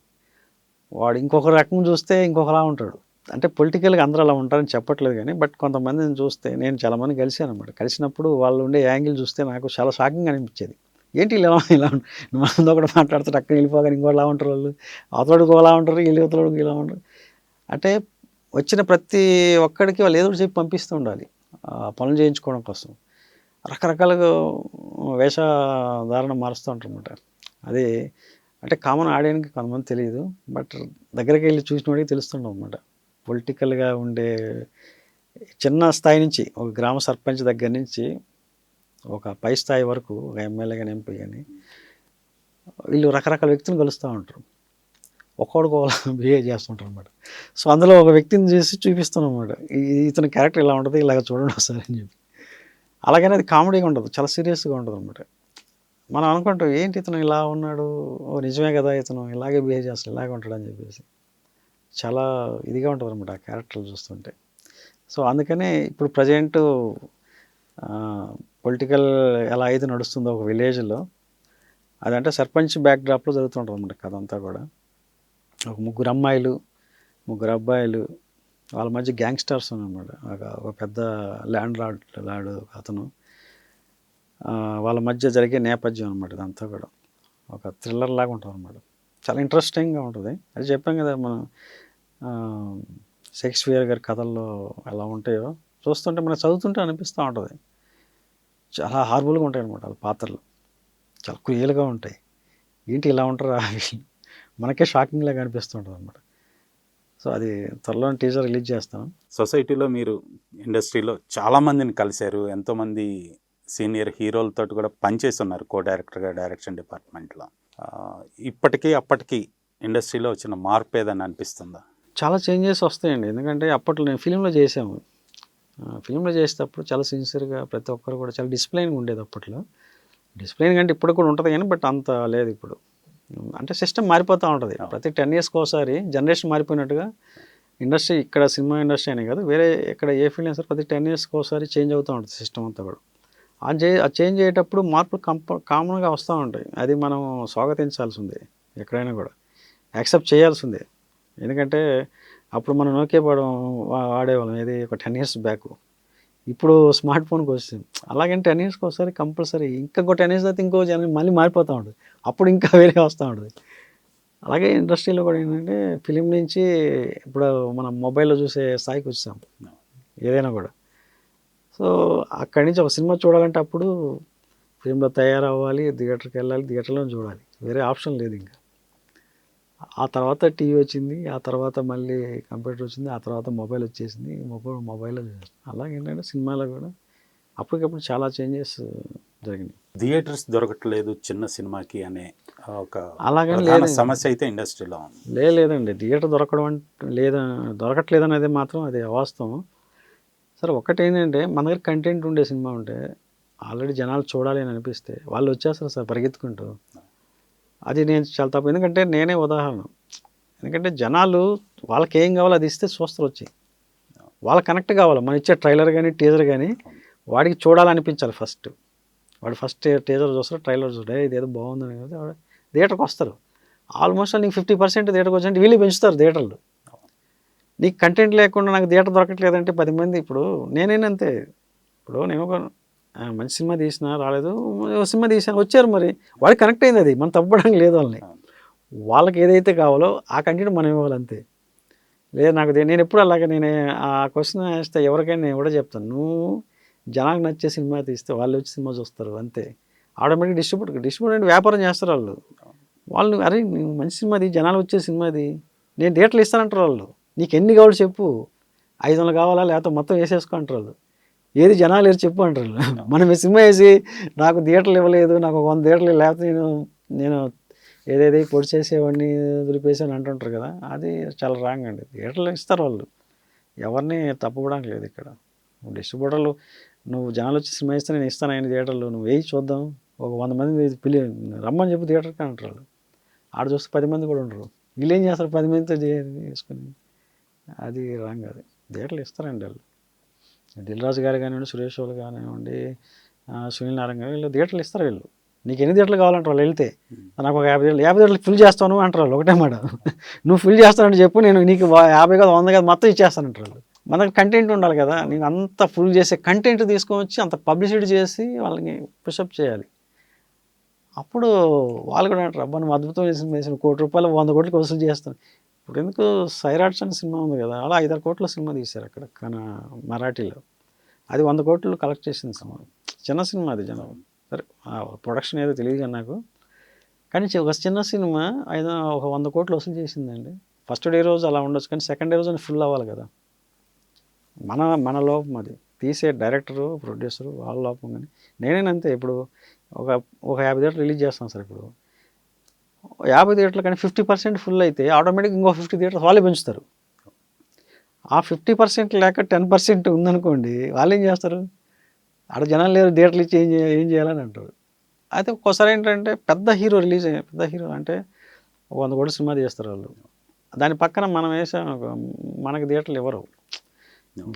Speaker 3: వాడు ఇంకొక రకం చూస్తే ఇంకొకలా ఉంటాడు. అంటే పొలిటికల్‌గా అందరూ అలా ఉంటారని చెప్పట్లేదు గానీ, బట్ కొంతమందిని చూస్తే నేను చాలా మందిని కలిసానన్నమాట. కలిసినప్పుడు వాళ్ళు ఉండే యాంగిల్ చూస్తే నాకు చాలా షాకింగ్‌గా అనిపించేది. ఏంటి ఇలా మనతో ఒకటి మాట్లాడుతారు అక్కడికి వెళ్ళిపోగానే ఇంకోలా ఉంటారు వాళ్ళు. అవతలోడికి ఒకలా ఉంటారు, ఇవతలోడికి ఇలా ఉంటారు. అంటే వచ్చిన ప్రతి ఒక్కడికి వాళ్ళు ఏదో ఒకటి చెప్పి పంపిస్తూ ఉండాలి. పనులు చేయించుకోవడం కోసం. రకరకాలుగా వేషధారణ మారుస్తూ ఉంటారన్నమాట. అది అంటే కామన్ ఆడియన్స్కి కొంతమంది తెలియదు, బట్ దగ్గరికి వెళ్ళి చూసిన వాడికి తెలుస్తుండవు అనమాట. పొలిటికల్గా ఉండే చిన్న స్థాయి నుంచి ఒక గ్రామ సర్పంచ్ దగ్గర నుంచి ఒక పై స్థాయి వరకు ఒక ఎమ్మెల్యే కానీ ఎంపీ కానీ వీళ్ళు రకరకాల వ్యక్తులను కలుస్తూ ఉంటారు. ఒక్కొక్కడికి బిహేవ్ చేస్తుంటారు అనమాట. సో అందులో ఒక వ్యక్తిని చేసి చూపిస్తాను అనమాట, ఇతని క్యారెక్టర్ ఇలా ఉంటుంది, ఇలాగ చూడండి ఒకసారి అని చెప్పి. అలాగనే అది కామెడీగా ఉండదు, చాలా సీరియస్గా ఉంటుంది అనమాట. మనం అనుకుంటాం ఏంటి ఇతను ఇలా ఉన్నాడు, ఓ నిజమే కదా ఇతను ఇలాగే బిహేవ్ చేస్తాడు, ఇలాగే ఉంటాడు అని చెప్పేసి చాలా ఇదిగా ఉంటుంది అనమాట ఆ క్యారెక్టర్లు చూస్తుంటే. సో అందుకనే ఇప్పుడు ప్రజెంట్ పొలిటికల్ ఎలా అయితే నడుస్తుందో ఒక విలేజ్లో, అదంటే సర్పంచ్ బ్యాక్డ్రాప్లో జరుగుతుంటుంది అనమాట కథ అంతా కూడా. ఒక ముగ్గురు అమ్మాయిలు ముగ్గురు అబ్బాయిలు వాళ్ళ మధ్య గ్యాంగ్స్టర్స్ అనమాట. ఒక పెద్ద ల్యాండ్ లార్డ్ అతను, వాళ్ళ మధ్య జరిగే నేపథ్యం అనమాట ఇదంతా కూడా. ఒక థ్రిల్లర్ లాగా ఉంటుంది అనమాట, చాలా ఇంట్రెస్టింగ్గా ఉంటుంది. అది చెప్పాం కదా మనం షేక్స్పియర్ గారి కథల్లో ఎలా ఉంటాయో చూస్తుంటే మనకు చదువుతుంటే అనిపిస్తూ ఉంటుంది. చాలా హార్బుల్గా ఉంటాయి అనమాట వాళ్ళ పాత్రలు, చాలా క్రియలుగా ఉంటాయి. ఏంటి ఇలా ఉంటారా మనకే షాకింగ్లాగా అనిపిస్తుంటుంది అనమాట. సో అది త్వరలో టీజర్ రిలీజ్ చేస్తాను.
Speaker 2: సొసైటీలో మీరు ఇండస్ట్రీలో చాలామందిని కలిశారు, ఎంతోమంది సీనియర్ హీరోలతో కూడా పనిచేసి ఉన్నారు కో డైరెక్టర్గా డైరెక్షన్ డిపార్ట్మెంట్లో. ఇప్పటికీ అప్పటికి ఇండస్ట్రీలో వచ్చిన మార్పు ఏదని అనిపిస్తుందా?
Speaker 3: చాలా చేంజెస్ వస్తాయండి, ఎందుకంటే అప్పట్లో నేను ఫిలింలో చేసాము. ఫిలింలో చేసేటప్పుడు చాలా సిన్సియర్గా ప్రతి ఒక్కరు కూడా చాలా డిసిప్లైన్గా ఉండేది అప్పట్లో. డిసిప్లైన్ అంటే ఇప్పుడు కూడా ఉంటుంది కానీ బట్ అంత లేదు ఇప్పుడు. అంటే సిస్టమ్ మారిపోతూ ఉంటుంది ప్రతి 10 yearsకి ఒకసారి. జనరేషన్ మారిపోయినట్టుగా ఇండస్ట్రీ, ఇక్కడ సినిమా ఇండస్ట్రీ అని కాదు, వేరే ఎక్కడ ఏ ఫీల్డ్ అయినా సరే ప్రతి 10 yearsకి ఒకసారి చేంజ్ అవుతూ ఉంటుంది సిస్టమ్ అంతా కూడా. ఆ చేంజ్ అయ్యేటప్పుడు మార్పులు కామన్గా వస్తూ ఉంటాయి. అది మనం స్వాగతించాల్సిందే, ఎక్కడైనా కూడా యాక్సెప్ట్ చేయాల్సిందే. ఎందుకంటే అప్పుడు మనం నోకియా వాడేవాళ్ళం, ఏది ఒక 10 years బ్యాక్. ఇప్పుడు స్మార్ట్ ఫోన్కి వచ్చింది. అలాగే 10 yearsకి ఒకసారి కంపల్సరీ, ఇంకో 10 years అయితే ఇంకో జనం మళ్ళీ మారిపోతూ ఉంటుంది, అప్పుడు ఇంకా వేరే వస్తూ ఉంటుంది. అలాగే ఇండస్ట్రీలో కూడా ఏంటంటే ఫిలిం నుంచి ఇప్పుడు మనం మొబైల్లో చూసే స్థాయికి వచ్చాం ఏదైనా కూడా. సో అక్కడి నుంచి ఒక సినిమా చూడాలంటే అప్పుడు ఫిలింలో తయారవ్వాలి, థియేటర్కి వెళ్ళాలి, థియేటర్లో చూడాలి, వేరే ఆప్షన్ లేదు ఇంకా. ఆ తర్వాత టీవీ వచ్చింది, ఆ తర్వాత మళ్ళీ కంప్యూటర్ వచ్చింది, ఆ తర్వాత మొబైల్ వచ్చేసింది, మొబైల్లో చూసాం. అలాగే ఏంటంటే సినిమాలో కూడా అప్పటికప్పుడు చాలా చేంజెస్ జరిగినాయి.
Speaker 2: థియేటర్స్ దొరకట్లేదు చిన్న సినిమాకి అనే ఒక
Speaker 3: అలాగని
Speaker 2: ప్రధాన సమస్య అయితే ఇండస్ట్రీలో ఉంది.
Speaker 3: లేదండి, థియేటర్ దొరకట్లేదు అనేది మాత్రం అది అవాస్తవం. సరే ఒకటి ఏంటంటే మన దగ్గర కంటెంట్ ఉండే సినిమా ఉంటే ఆల్రెడీ జనాలు చూడాలి అని అనిపిస్తే వాళ్ళు వచ్చేస్తారు సార్ పరిగెత్తుకుంటూ. అది నేను చాలా తప్పు, ఎందుకంటే నేనే ఉదాహరణ. ఎందుకంటే జనాలు వాళ్ళకి ఏం కావాలో అది ఇస్తే చూస్తారు వచ్చి, వాళ్ళకి కనెక్ట్ కావాలి. మనం ఇచ్చే ట్రైలర్ కానీ టీజర్ కానీ వాడికి చూడాలనిపించాలి ఫస్ట్. వాడు ఫస్ట్ టీజర్ చూస్తారు, ట్రైలర్ చూస్తారు, ఇది ఏదో బాగుందని కదా థియేటర్కి వస్తారు. ఆల్మోస్ట్ నీకు 50% థియేటర్కి వచ్చింటే వీళ్ళు పెంచుతారు థియేటర్లు. నీకు కంటెంట్ లేకుండా నాకు థియేటర్ దొరకట్లేదంటే 10 మంది, ఇప్పుడు నేనేనంతే. ఇప్పుడు నేను ఒక మంచి సినిమా తీసినా రాలేదు, సినిమా తీసాను వచ్చారు, మరి వాడికి కనెక్ట్ అయింది, అది మనం తప్పడానికి లేదు. వాళ్ళకి ఏదైతే కావాలో ఆ కంటెంట్ మనం ఇవ్వాలి అంతే. లేదు నాకు నేను ఎప్పుడు అలాగే నేను ఆ క్వశ్చన్ వేస్తే ఎవరికైనా నేను కూడా చెప్తాను, నువ్వు జనానికి నచ్చే సినిమా తీస్తే వాళ్ళు వచ్చి సినిమా చూస్తారు అంతే. ఆటోమేటిక్ డిస్ట్రిబ్యూటర్ అంటే వ్యాపారం చేస్తారు వాళ్ళు అరే నువ్వు మంచి సినిమాది, జనాలు వచ్చే సినిమాది, నేను థియేటర్లు ఇస్తానంటారు వాళ్ళు. నీకు ఎన్ని కావాలి చెప్పు, 500 కావాలా లేకపోతే మొత్తం వేసేసుకో అంటారు వాళ్ళు. ఏది జనాలు ఏది చెప్పు అంటారు. మనం సినిమా వేసి నాకు థియేటర్లు ఇవ్వలేదు, నాకు 100 థియేటర్లు లేకపోతే నేను ఏదేది పొడి చేసేవాడిని దులిపేసాను అంటుంటారు కదా, అది చాలా రాంగ్ అండి. థియేటర్లు ఇస్తారు వాళ్ళు, ఎవరిని తప్పుకోవడానికి లేదు ఇక్కడ. డిస్ట్రిబ్యూటర్లు నువ్వు జనాలు వచ్చి సినిమా ఇస్తే నేను ఇస్తాను ఆయన థియేటర్లు, నువ్వు వేయి చూద్దాం, ఒక 100 మంది రమ్మని చెప్పి థియేటర్కి అంటారు. ఆడ చూస్తే 10 మంది కూడా ఉండరు. వీళ్ళు ఏం చేస్తారు 10 మందితో వేసుకొని, అది రాంగ్. అది థియేటర్లు ఇస్తారండి వాళ్ళు. దిల్ రాజు గారు కానివ్వండి, సురేష్ వాళ్ళు కానివ్వండి, సునీల్ నారాయణ గారు, వీళ్ళు థియేటర్లు ఇస్తారు. వీళ్ళు నీకు ఎన్ని థియేటర్లు కావాలంటారు వాళ్ళు, వెళ్తే నాకు ఒక 50 థియేటర్లు ఫిల్ చేస్తాను అంటారు వాళ్ళు. ఒకటే మాట, నువ్వు ఫిల్ చేస్తానంటే చెప్పు, నేను నీకు 50 కాదు 100 కాదు మొత్తం ఇచ్చేస్తానంటారు వాళ్ళు. మనకు కంటెంట్ ఉండాలి కదా, నీకు అంత ఫుల్ చేసే కంటెంట్ తీసుకొని వచ్చి అంత పబ్లిసిటీ చేసి వాళ్ళని పుషప్ చేయాలి. అప్పుడు వాళ్ళు కూడా అంటారు, అబ్బా నువ్వు అద్భుతమైన సినిమా వేసిన, 1 కోటి రూపాయలు 100 కోట్లకి వసూలు చేస్తాను. ఇప్పుడు ఎందుకు సైరాట్స్ అనే సినిమా ఉంది కదా, అలా 5-6 కోట్ల సినిమా తీశారు అక్కడ మరాఠీలో. అది 100 కోట్లు కలెక్ట్ చేసిన సినిమా, చిన్న సినిమా అది. జనం సరే ప్రొడక్షన్ ఏదో తెలియదు కానీ నాకు కానీ ఒక చిన్న సినిమా అయినా ఒక 100 కోట్లు వసూలు చేసిందండి. ఫస్ట్ డే రోజు అలా ఉండొచ్చు, కానీ సెకండ్ డే రోజు ఫుల్ అవ్వాలి కదా. మన లోపం అది. తీసే డైరెక్టరు, ప్రొడ్యూసరు వాళ్ళ లోపం. కానీ నేనేనంతే. ఇప్పుడు ఒక ఒక 50 థియేటర్లు రిలీజ్ చేస్తాను సార్. ఇప్పుడు 50 థియేటర్లు కానీ 50% ఫుల్ అయితే ఆటోమేటిక్గా ఇంకో 50 థియేటర్స్ వాళ్ళే పెంచుతారు. ఆ 50% లేక 10% ఉందనుకోండి, వాళ్ళు ఏం చేస్తారు? ఆడ జనాలు లేరు, థియేటర్లు ఇచ్చి ఏం చేయాలని అంటారు. అయితే ఒక్కోసారి ఏంటంటే పెద్ద హీరో రిలీజ్ అయ్యే, పెద్ద హీరో అంటే 100 కోట్ల సినిమా తీస్తారు వాళ్ళు. దాని పక్కన మనం వేసాం మనకి థియేటర్లు ఇవ్వరు.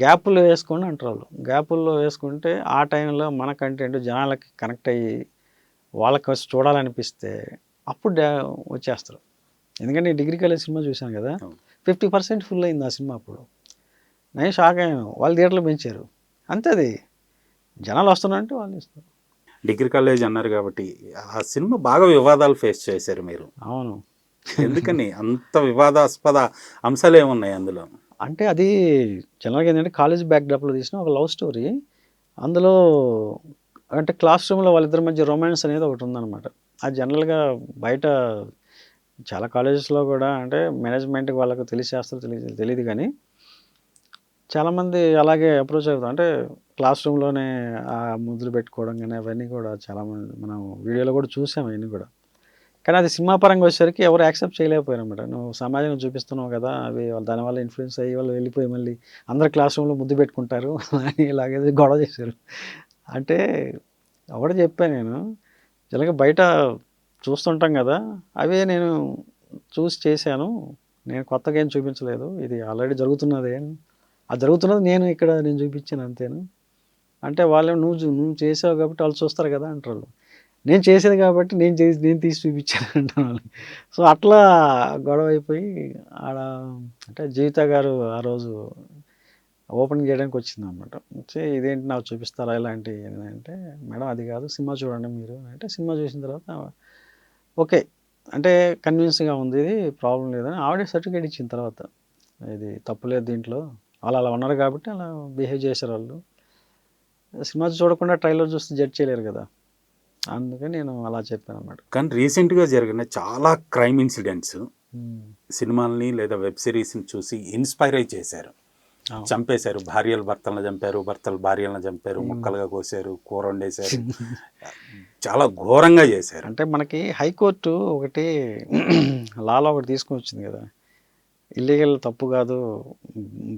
Speaker 3: గ్యాపుల్లో వేసుకోండి అంటారు వాళ్ళు. గ్యాపుల్లో వేసుకుంటే ఆ టైంలో మన కంటెంట్ జనాలకి కనెక్ట్ అయ్యి వాళ్ళకి వచ్చి చూడాలనిపిస్తే అప్పుడు వచ్చేస్తారు. ఎందుకంటే డిగ్రీ కాలేజ్ సినిమా చూశాను కదా, 50% ఫుల్ అయింది ఆ సినిమా. అప్పుడు నేను షాక్ అయ్యాను. వాళ్ళు థియేటర్లు పెంచారు అంతే. అది జనాలు వస్తున్నారంటే వాళ్ళు ఇస్తారు.
Speaker 2: డిగ్రీ కాలేజ్ అన్నారు కాబట్టి ఆ సినిమా బాగా వివాదాలు ఫేస్ చేశారు మీరు.
Speaker 3: అవును.
Speaker 2: ఎందుకని అంత వివాదాస్పద అంశాలు ఏమున్నాయి అందులో?
Speaker 3: అంటే అది జనరల్గా ఏంటంటే కాలేజ్ బ్యాక్డ్రాప్లో తీసిన ఒక లవ్ స్టోరీ. అందులో అంటే క్లాస్ రూమ్లో వాళ్ళిద్దరి మధ్య రొమాన్స్ అనేది ఒకటి ఉందన్నమాట. అది జనరల్గా బయట చాలా కాలేజెస్లో కూడా అంటే మేనేజ్మెంట్కి వాళ్ళకు తెలిసేస్తారు తెలియదు, కానీ చాలామంది అలాగే అప్రోచ్ అవుతాం. అంటే క్లాస్ రూమ్లోనే ఆ ముద్దులు పెట్టుకోవడం కానీ అవన్నీ కూడా చాలామంది మనం వీడియోలో కూడా చూసాము అవన్నీ కూడా. కానీ అది సినిమా పరంగా వచ్చేసరికి ఎవరు యాక్సెప్ట్ చేయలేకపోయారు అనమాట. నువ్వు సమాజంలో చూపిస్తున్నావు కదా, అవి దానివల్ల ఇన్ఫ్లుయెన్స్ అయ్యి వాళ్ళు వెళ్ళిపోయి మళ్ళీ అందరు క్లాస్ రూమ్లో ముద్దు పెట్టుకుంటారు అని ఇలాగే గొడవ చేశారు. అంటే ఒకటి చెప్పాను నేను, జనరల్గా బయట చూస్తుంటాం కదా, అవే నేను చూసి చేశాను. నేను కొత్తగా ఏం చూపించలేదు, ఇది ఆల్రెడీ జరుగుతున్నదే. అది జరుగుతున్నది నేను చూపించాను అంతేను. అంటే వాళ్ళు నువ్వు చేసావు కాబట్టి వాళ్ళు చూస్తారు కదా అంటారు. నేను చేసేది కాబట్టి నేను తీసి చూపించాను అంటాను వాళ్ళకి. సో అట్లా గొడవ అయిపోయి ఆడ అంటే జీవిత గారు ఆ రోజు ఓపెనింగ్ చేయడానికి వచ్చింది అనమాట. వచ్చి ఇదేంటి నాకు చూపిస్తారా ఇలాంటివి అంటే, మేడం అది కాదు సినిమా చూడండి మీరు అంటే, సినిమా చూసిన తర్వాత ఓకే అంటే కన్విన్స్గా ఉంది, ఇది ప్రాబ్లం లేదని ఆవిడే సర్టిఫికేట్ ఇచ్చిన తర్వాత, ఇది తప్పులేదు దీంట్లో, వాళ్ళు అలా ఉన్నారు కాబట్టి అలా బిహేవ్ చేశారు వాళ్ళు. సినిమా చూడకుండా ట్రైలర్ చూస్తే జడ్జ్ చేయలేరు కదా, అందుకని నేను అలా చెప్పాను అన్నమాట.
Speaker 2: కానీ రీసెంట్గా జరిగిన చాలా క్రైమ్ ఇన్సిడెంట్స్ సినిమాల్ని లేదా వెబ్ సిరీస్ని చూసి ఇన్స్పైర్ అయి చేశారు. చంపేశారు, భార్యలు భర్తలను చంపారు, భర్తలు భార్యలను చంపారు, ముక్కలుగా కోసారు, కూర వండేశారు, చాలా ఘోరంగా చేశారు.
Speaker 3: అంటే మనకి హైకోర్టు ఒకటి లాలో ఒకటి తీసుకొని వచ్చింది కదా, ఇల్లీగల్ తప్పు కాదు,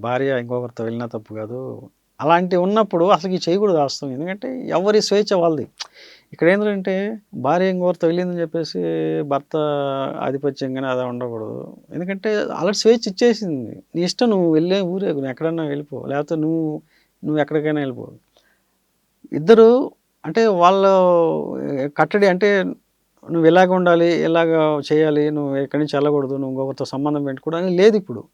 Speaker 3: భార్య ఇంకొకరితో వెళ్ళినా తప్పు కాదు, అలాంటివి ఉన్నప్పుడు అసలు చేయకూడదు వాస్తవం. ఎందుకంటే ఎవరి స్వేచ్ఛ వాళ్ళది. ఇక్కడ ఏంటంటే భార్య ఇంకొకరితో వెళ్ళిందని చెప్పేసి భర్త ఆధిపత్యంగానే అలా ఉండకూడదు. ఎందుకంటే ఆల్రెడీ స్వేచ్ఛ ఇచ్చేసింది, నీ ఇష్టం, నువ్వు వెళ్ళే ఊరే, నువ్వు ఎక్కడైనా వెళ్ళిపో, లేకపోతే నువ్వు ఎక్కడికైనా వెళ్ళిపో. ఇద్దరు అంటే వాళ్ళు కట్టడి అంటే నువ్వు ఇలాగ ఉండాలి, ఇలాగ చేయాలి, నువ్వు ఎక్కడి నుంచి వెళ్ళకూడదు, నువ్వు ఇంకొకరితో సంబంధం పెట్టుకోవడం అని లేదు ఇప్పుడు.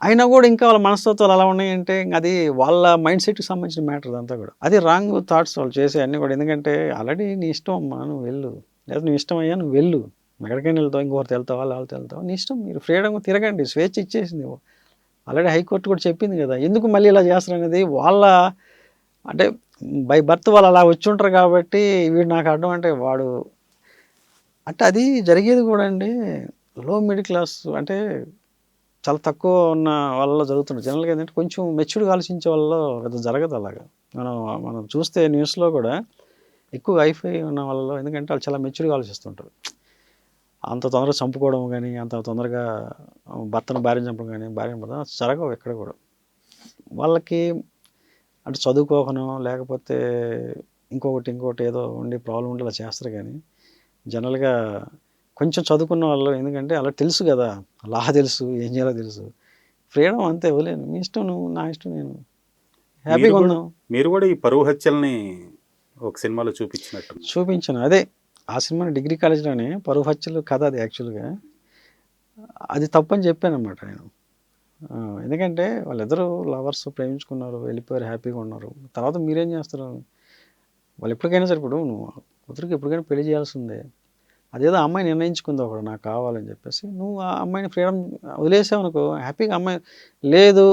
Speaker 3: అయినా కూడా ఇంకా వాళ్ళ మనస్తత్వాలు అలా ఉన్నాయంటే అది వాళ్ళ మైండ్ సెట్కి సంబంధించిన మ్యాటర్ అంతా కూడా. అది రాంగ్ థాట్స్ వాళ్ళు చేసే అన్నీ కూడా. ఎందుకంటే ఆల్రెడీ నీ ఇష్టం అమ్మా, నువ్వు వెళ్ళు, లేదా నువ్వు ఇష్టం అయ్యా నువ్వు వెళ్ళు, ఎక్కడికైనా వెళ్తావు, ఇంకొకరితో వెళ్తావా, వాళ్ళతో వెళ్తావు, నీ ఇష్టం, మీరు ఫ్రీడమ్ తిరగండి, స్వేచ్ఛ ఇచ్చేసింది ఆల్రెడీ హైకోర్టు కూడా చెప్పింది కదా. ఎందుకు మళ్ళీ ఇలా చేస్తారు అనేది వాళ్ళ అంటే బై బర్త్ వాళ్ళు అలా వచ్చి ఉంటారు కాబట్టి వీడు నాకు అడ్డం అంటే వాడు అంటే అది జరిగేది కూడా అండి. లో మిడిల్ క్లాస్ అంటే చాలా తక్కువ ఉన్న వాళ్ళలో జరుగుతుంది. జనరల్గా ఏంటంటే కొంచెం మెచ్యూర్డ్గా ఆలోచించే వాళ్ళలో పెద్ద జరగదు అలాగా. మనం చూస్తే న్యూస్లో కూడా ఎక్కువ హైఫై ఉన్న వాళ్ళలో, ఎందుకంటే వాళ్ళు చాలా మెచ్యూర్డ్గా ఆలోచిస్తుంటారు. అంత తొందరగా చంపుకోవడం కానీ, అంత తొందరగా భర్తను భార్యను చంపడం కానీ, భార్యను భర్త జరగవు ఎక్కడ కూడా. వాళ్ళకి అంటే చదువుకోకనో లేకపోతే ఇంకొకటి ఏదో ఉండి ప్రాబ్లం ఉండి అలా చేస్తారు. కానీ జనరల్గా కొంచెం చదువుకున్న వాళ్ళు, ఎందుకంటే అలా తెలుసు కదా, లా తెలుసు, ఏం చేయాలో తెలుసు, ఫ్రీడమ్ అంతే, ఇవ్వలేను, మీ ఇష్టం, నువ్వు నా ఇష్టం, నేను హ్యాపీగా ఉన్నావు.
Speaker 2: మీరు కూడా ఈ పరువు హత్యల్ని ఒక సినిమాలో చూపించాను.
Speaker 3: అదే ఆ సినిమా డిగ్రీ కాలేజ్లోనే పరువు హత్యలు కథ అది. యాక్చువల్గా అది తప్పని చెప్పాను అన్నమాట నేను. ఎందుకంటే వాళ్ళిద్దరూ లవర్స్, ప్రేమించుకున్నారు, వెళ్ళిపోయారు, హ్యాపీగా ఉన్నారు. తర్వాత మీరేం చేస్తారు, వాళ్ళు ఎప్పటికైనా సరే, ఇప్పుడు నువ్వు కూతురికి ఎప్పటికైనా పెళ్లి చేయాల్సిందే. అదేదో అమ్మాయి నిర్ణయించుకుంది ఒకడు నాకు కావాలని చెప్పేసి, నువ్వు ఆ అమ్మాయిని ఫ్రీడమ్ వదిలేసావు అనుకో, హ్యాపీగా అమ్మాయి లేదు,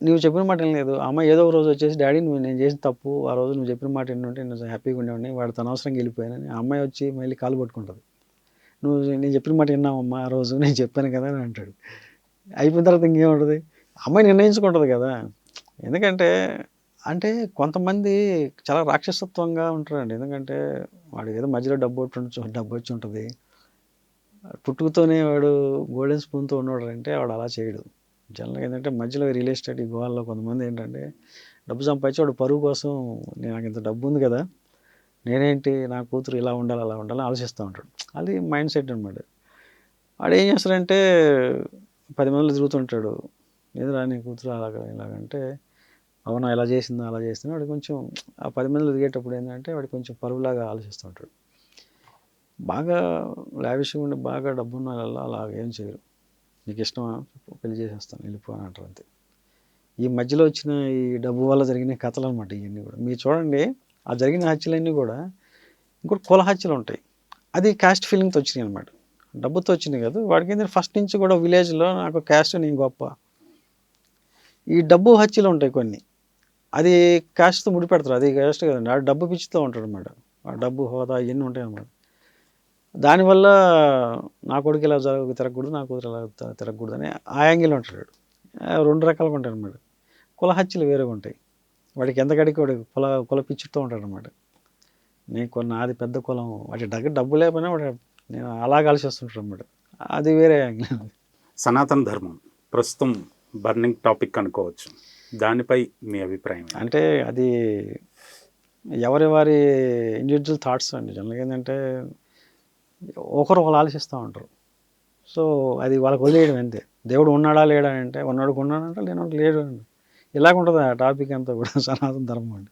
Speaker 3: నువ్వు చెప్పిన మాట ఏం లేదు, అమ్మాయి ఏదో ఒక రోజు వచ్చేసి డాడీ నేను చేసిన తప్పు, ఆ రోజు నువ్వు చెప్పిన మాట ఏంటంటే నేను హ్యాపీగా ఉండేవాడిని, వాడితో అనవసరంగా వెళ్ళిపోయానని ఆ అమ్మాయి వచ్చి మళ్ళీ కాలు పట్టుకుంటుంది. నువ్వు నేను చెప్పిన మాట విన్నావమ్మా ఆ రోజు, నేను చెప్పాను కదా అని అంటాడు. అయిపోయిన తర్వాత ఇంకేముంటుంది, అమ్మాయి నిర్ణయించుకుంటుంది కదా. ఎందుకంటే అంటే కొంతమంది చాలా రాక్షసత్వంగా ఉంటారండి. ఎందుకంటే వాడికి ఏదో మధ్యలో డబ్బు వచ్చి ఉంటుంది, పుట్టుకతోనే వాడు గోల్డెన్ స్పూన్తో ఉన్నాడు అంటే వాడు అలా చేయడు. జనరల్గా ఏంటంటే మధ్యలో రియల్ ఎస్టేట్ ఈ గోవాల్లో కొంతమంది ఏంటంటే డబ్బు సంపాదించి వాడు పరువు కోసం నాకు ఇంత డబ్బు ఉంది కదా, నేనేంటి నా కూతురు ఇలా ఉండాలి అలా ఉండాలని ఆలోచిస్తూ ఉంటాడు. అది మైండ్ సెట్ అనమాట. వాడు ఏం చేస్తాడంటే 10 మందిలో తిరుగుతుంటాడు, ఏదిరా నీ కూతురు ఇలాగంటే అవునా ఇలా చేసిందా అలా చేసిందా, వాడు కొంచెం ఆ 10 మందిలో తిరిగేటప్పుడు ఏంటంటే వాడు కొంచెం పరువులాగా ఆలోచిస్తూ ఉంటాడు. బాగా లావిష్గా ఉండి బాగా డబ్బున్న వాళ్ళలో అలా ఏం చేయరు. నీకు ఇష్టమా పెళ్లి చేసేస్తాను వెళ్ళిపో అని అంటారు అంతే. ఈ మధ్యలో వచ్చిన ఈ డబ్బు వల్ల జరిగిన కథలు అనమాట ఇవన్నీ కూడా. మీరు చూడండి ఆ జరిగిన హత్యలన్నీ కూడా ఇంకోటి కుల హత్యలు ఉంటాయి, అది క్యాస్ట్ ఫీలింగ్తో వచ్చినాయి అనమాట. డబ్బుతో వచ్చినాయి కదా, వాడికి ఏంటంటే ఫస్ట్ నుంచి కూడా విలేజ్లో నాకు క్యాస్ట్ నేను గొప్ప. ఈ డబ్బు హత్యలు ఉంటాయి కొన్ని, అది క్యాస్ట్తో ముడిపెడతారు, అది క్యాస్ట్ కదండి, ఆ డబ్బు పిచ్చితో ఉంటాడు అనమాట. ఆ డబ్బు హోదా ఇవన్నీ ఉంటాయి అన్నమాట. దానివల్ల నా కొడుకు ఇలా తిరగకూడదు, నా కూతురు ఇలా తిరగకూడదు అని ఆ యాంగిల్ ఉంటాడు. 2 రకాలుగా ఉంటాయి అనమాట. కుల హత్యలు వేరేగా ఉంటాయి, వాడికి ఎంత గడికి వాడు కుల పిచ్చితో ఉంటాడు అనమాట. నాది పెద్ద కులం, వాడి దగ్గర డబ్బు లేకపోయినా వాడు నేను అలా ఆలోచిస్తుంటాడు అనమాట. అది వేరే యాంగిల్.
Speaker 2: సనాతన ధర్మం ప్రస్తుతం బర్నింగ్ టాపిక్ అనుకోవచ్చు, దానిపై మీ అభిప్రాయం?
Speaker 3: అంటే అది వారి ఇండివిజువల్ థాట్స్ అండి. జనరల్గా ఏంటంటే ఒకరు ఆలోచిస్తూ ఉంటారు. సో అది వాళ్ళకి వదిలేయడం అంతే. దేవుడు ఉన్నాడా లేడా అంటే ఉన్నాడుకు ఉన్నాడంటే లేనోడు లేడు అండి. ఇలాగ ఉంటుంది ఆ టాపిక్ అంతా కూడా సనాతన ధర్మం అండి.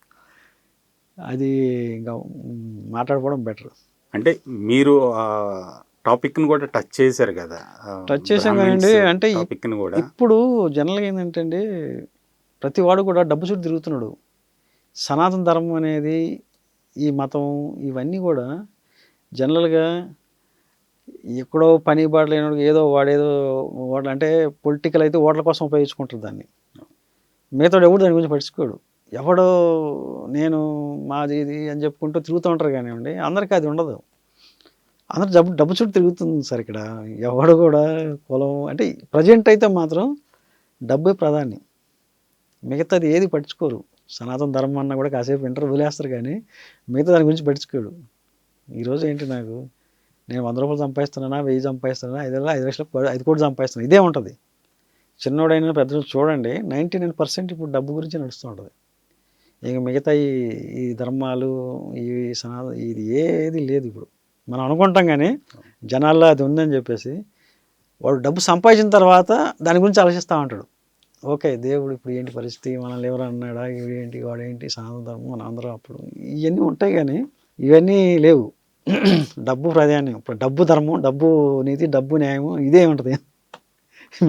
Speaker 3: అది ఇంకా మాట్లాడుకోవడం బెటర్.
Speaker 2: అంటే మీరు టాపిక్ని కూడా టచ్ చేశారు కదా,
Speaker 3: టచ్ చేసాం కదండి. అంటే
Speaker 2: టాపిక్ని కూడా
Speaker 3: ఇప్పుడు జనరల్గా ఏంటంటే అండి ప్రతి వాడు కూడా డబ్బు చుట్టూ తిరుగుతున్నాడు. సనాతన ధర్మం అనేది ఈ మతం ఇవన్నీ కూడా జనరల్గా ఎక్కడో పని బాట లేనోడు ఏదో వాడేదో అంటే పొలిటికల్ అయితే ఓట్ల కోసం ఉపయోగించుకుంటారు దాన్ని. మిగతా ఎవడు దాని గురించి పట్టించుకోడు. ఎవడో నేను మాది ఇది అని చెప్పుకుంటూ తిరుగుతూ ఉంటారు కానివ్వండి, అందరికీ అది ఉండదు. అందరు డబ్బు చుట్టూ తిరుగుతుంది సార్ ఇక్కడ. ఎవడు కూడా కులం అంటే ప్రజెంట్ అయితే మాత్రం డబ్బే ప్రధాని, మిగతాది ఏది పట్టించుకోరు. సనాతన ధర్మం అన్నా కూడా కాసేపు వింటారు వదిలేస్తారు, కానీ మిగతా దాని గురించి పట్టించుకోడు. ఈరోజు ఏంటి నాకు నేను 100 రూపాయలు సంపాదిస్తున్నానా, 1000 సంపాదిస్తున్నానా, 5 లక్షలు 5 కోట్లు సంపాదిస్తున్నాను, ఇదే ఉంటుంది. చిన్నోడైనా పెద్ద చూడండి 99% ఇప్పుడు డబ్బు గురించి నడుస్తూ ఉంటుంది. ఇక మిగతా ఈ ధర్మాలు ఈ ఇది ఏది లేదు ఇప్పుడు. మనం అనుకుంటాం కానీ జనాల్లో అది ఉందని చెప్పేసి వాడు డబ్బు సంపాదించిన తర్వాత దాని గురించి ఆలోచిస్తూ ఉంటాడు. ఓకే దేవుడు ఇప్పుడు ఏంటి పరిస్థితి, మనల్ని ఎవరు అన్నాడా, ఏంటి వాడేంటి సనాతన ధర్మం మన అందరం అప్పుడు ఇవన్నీ ఉంటాయి, కానీ ఇవన్నీ లేవు. డబ్బు ప్రాధాన్యం, ఇప్పుడు డబ్బు ధర్మం, డబ్బు నీతి, డబ్బు న్యాయం ఇదే ఉంటుంది.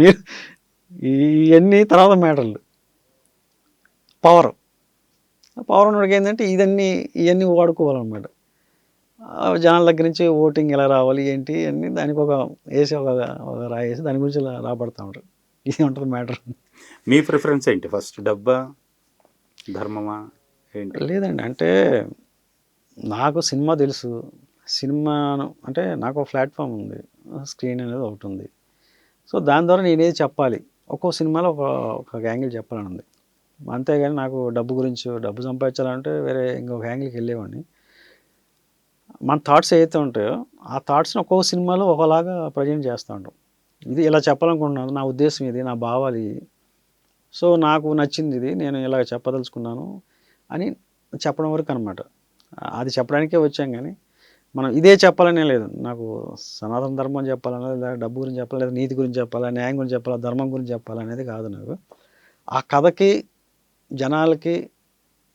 Speaker 3: మీరు ఇవన్నీ తర్వాత మ్యాటర్లు. పవర్ ఉన్నవాడికి ఏంటంటే ఇవన్నీ వాడుకోవాలన్నమాట. జనాల దగ్గర నుంచి ఓటింగ్ ఎలా రావాలి ఏంటి అన్నీ దానికి ఒక రాయేసి దాని గురించి ఇలా రాబడతా ఉంటారు. ఇది ఉంటుంది మ్యాటర్.
Speaker 2: మీ ప్రిఫరెన్స్ ఏంటి, ఫస్ట్ డబ్బా ధర్మమా ఏంటి?
Speaker 3: లేదండి, అంటే నాకు సినిమా తెలుసు, సినిమాను అంటే నాకు ఒక ప్లాట్ఫామ్ ఉంది, స్క్రీన్ అనేది ఒకటి ఉంది. సో దాని ద్వారా నేనేది చెప్పాలి, ఒక్కో సినిమాలో ఒక యాంగిల్ చెప్పాలని ఉంది. అంతేగాని నాకు డబ్బు సంపాదించాలంటే వేరే ఇంకొక యాంగిల్కి వెళ్ళేవాడిని. మన థాట్స్ ఏవైతే ఉంటాయో ఆ థాట్స్ని ఒక్కో సినిమాలో ఒకలాగా ప్రజెంట్ చేస్తూ ఉంటాం. ఇది ఇలా చెప్పాలనుకుంటున్నాను, నా ఉద్దేశం ఇది, నా భావాలు ఇది, సో నాకు నచ్చింది ఇది, నేను ఇలా చెప్పదలుచుకున్నాను అని చెప్పడం వరకు అనమాట. అది చెప్పడానికే వచ్చాం, కానీ మనం ఇదే చెప్పాలనే లేదు. నాకు సనాతన ధర్మం చెప్పాలన్నా, లేదా డబ్బు గురించి చెప్పాలి, లేదా నీతి గురించి చెప్పాలా, న్యాయం గురించి చెప్పాలా, ధర్మం గురించి చెప్పాలనేది కాదు. నాకు ఆ కథకి జనాలకి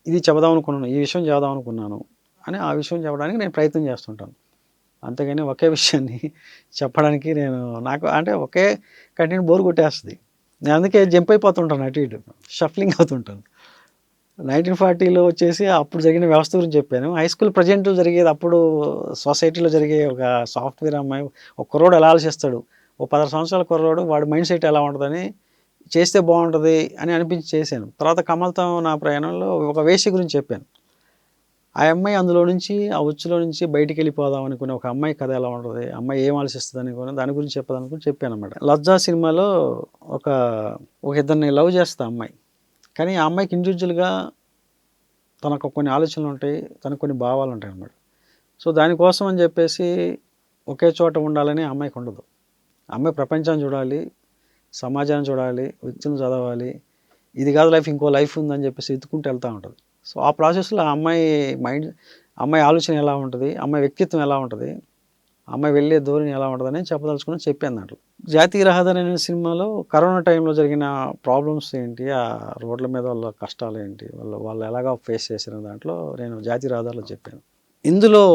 Speaker 3: ఇది చెబుదాం అనుకున్నాను, ఈ విషయం చెబుదాం అనుకున్నాను అని ఆ విషయం చెప్పడానికి నేను ప్రయత్నం చేస్తుంటాను. అంతేగాని ఒకే విషయాన్ని చెప్పడానికి నాకు అంటే ఒకే కంటెంట్ బోర్ కొట్టేస్తుంది. నేను అందుకే జంప్ అయిపోతుంటాను, అటు ఇటు షఫ్లింగ్ అవుతుంటాను. 1940లో వచ్చేసి అప్పుడు జరిగిన వ్యవస్థ గురించి చెప్పాను. హై స్కూల్ ప్రజెంట్ జరిగేది, అప్పుడు సొసైటీలో జరిగే ఒక సాఫ్ట్వేర్ అమ్మాయి, ఒక కుర్రోడు ఎలా ఆలోచిస్తాడు, ఓ 16 సంవత్సరాల కుర్రోడు వాడి మైండ్ సెట్ ఎలా ఉంటుందని చేస్తే బాగుంటుంది అని అనిపించి చేశాను. తర్వాత కమల్తో నా ప్రయాణంలో ఒక వేశ్య గురించి చెప్పాను. ఆ అమ్మాయి అందులో నుంచి ఆ ఉచ్చులో నుంచి బయటికి వెళ్ళిపోదాం అనుకునే ఒక అమ్మాయి కథ ఎలా ఉంటుంది, అమ్మాయి ఏం ఆలోచిస్తుంది అనుకుని దాని గురించి చెప్పదనుకుని చెప్పాను అనమాట. లజ్జా సినిమాలో ఒక ఒక ఇద్దరిని లవ్ చేస్తా అమ్మాయి, కానీ ఆ అమ్మాయికి ఇండివిజువల్గా తనకు కొన్ని ఆలోచనలు ఉంటాయి, తనకు కొన్ని భావాలు ఉంటాయి అన్నమాట. సో దానికోసం అని చెప్పేసి ఒకే చోట ఉండాలని ఆ అమ్మాయికి ఉండదు. ఆ అమ్మాయి ప్రపంచాన్ని చూడాలి, సమాజాన్ని చూడాలి, వ్యక్తులను చదవాలి, ఇది కాదు లైఫ్, ఇంకో లైఫ్ ఉందని చెప్పేసి ఎత్తుకుంటూ వెళ్తూ ఉంటుంది. సో ఆ ప్రాసెస్లో ఆ అమ్మాయి మైండ్, అమ్మాయి ఆలోచన ఎలా ఉంటుంది, అమ్మాయి వ్యక్తిత్వం ఎలా ఉంటుంది, అమ్మాయి వెళ్ళే ధోరణి ఎలా ఉంటుందని చెప్పదలుచుకుని చెప్పాను దాంట్లో. జాతీయ రహదారి అనే సినిమాలో కరోనా టైంలో జరిగిన ప్రాబ్లమ్స్ ఏంటి, ఆ రోడ్ల మీద వాళ్ళ కష్టాలు ఏంటి, వాళ్ళు ఎలాగా ఫేస్ చేసిన దాంట్లో నేను జాతీయ రహదారిలో చెప్పాను. ఇందులో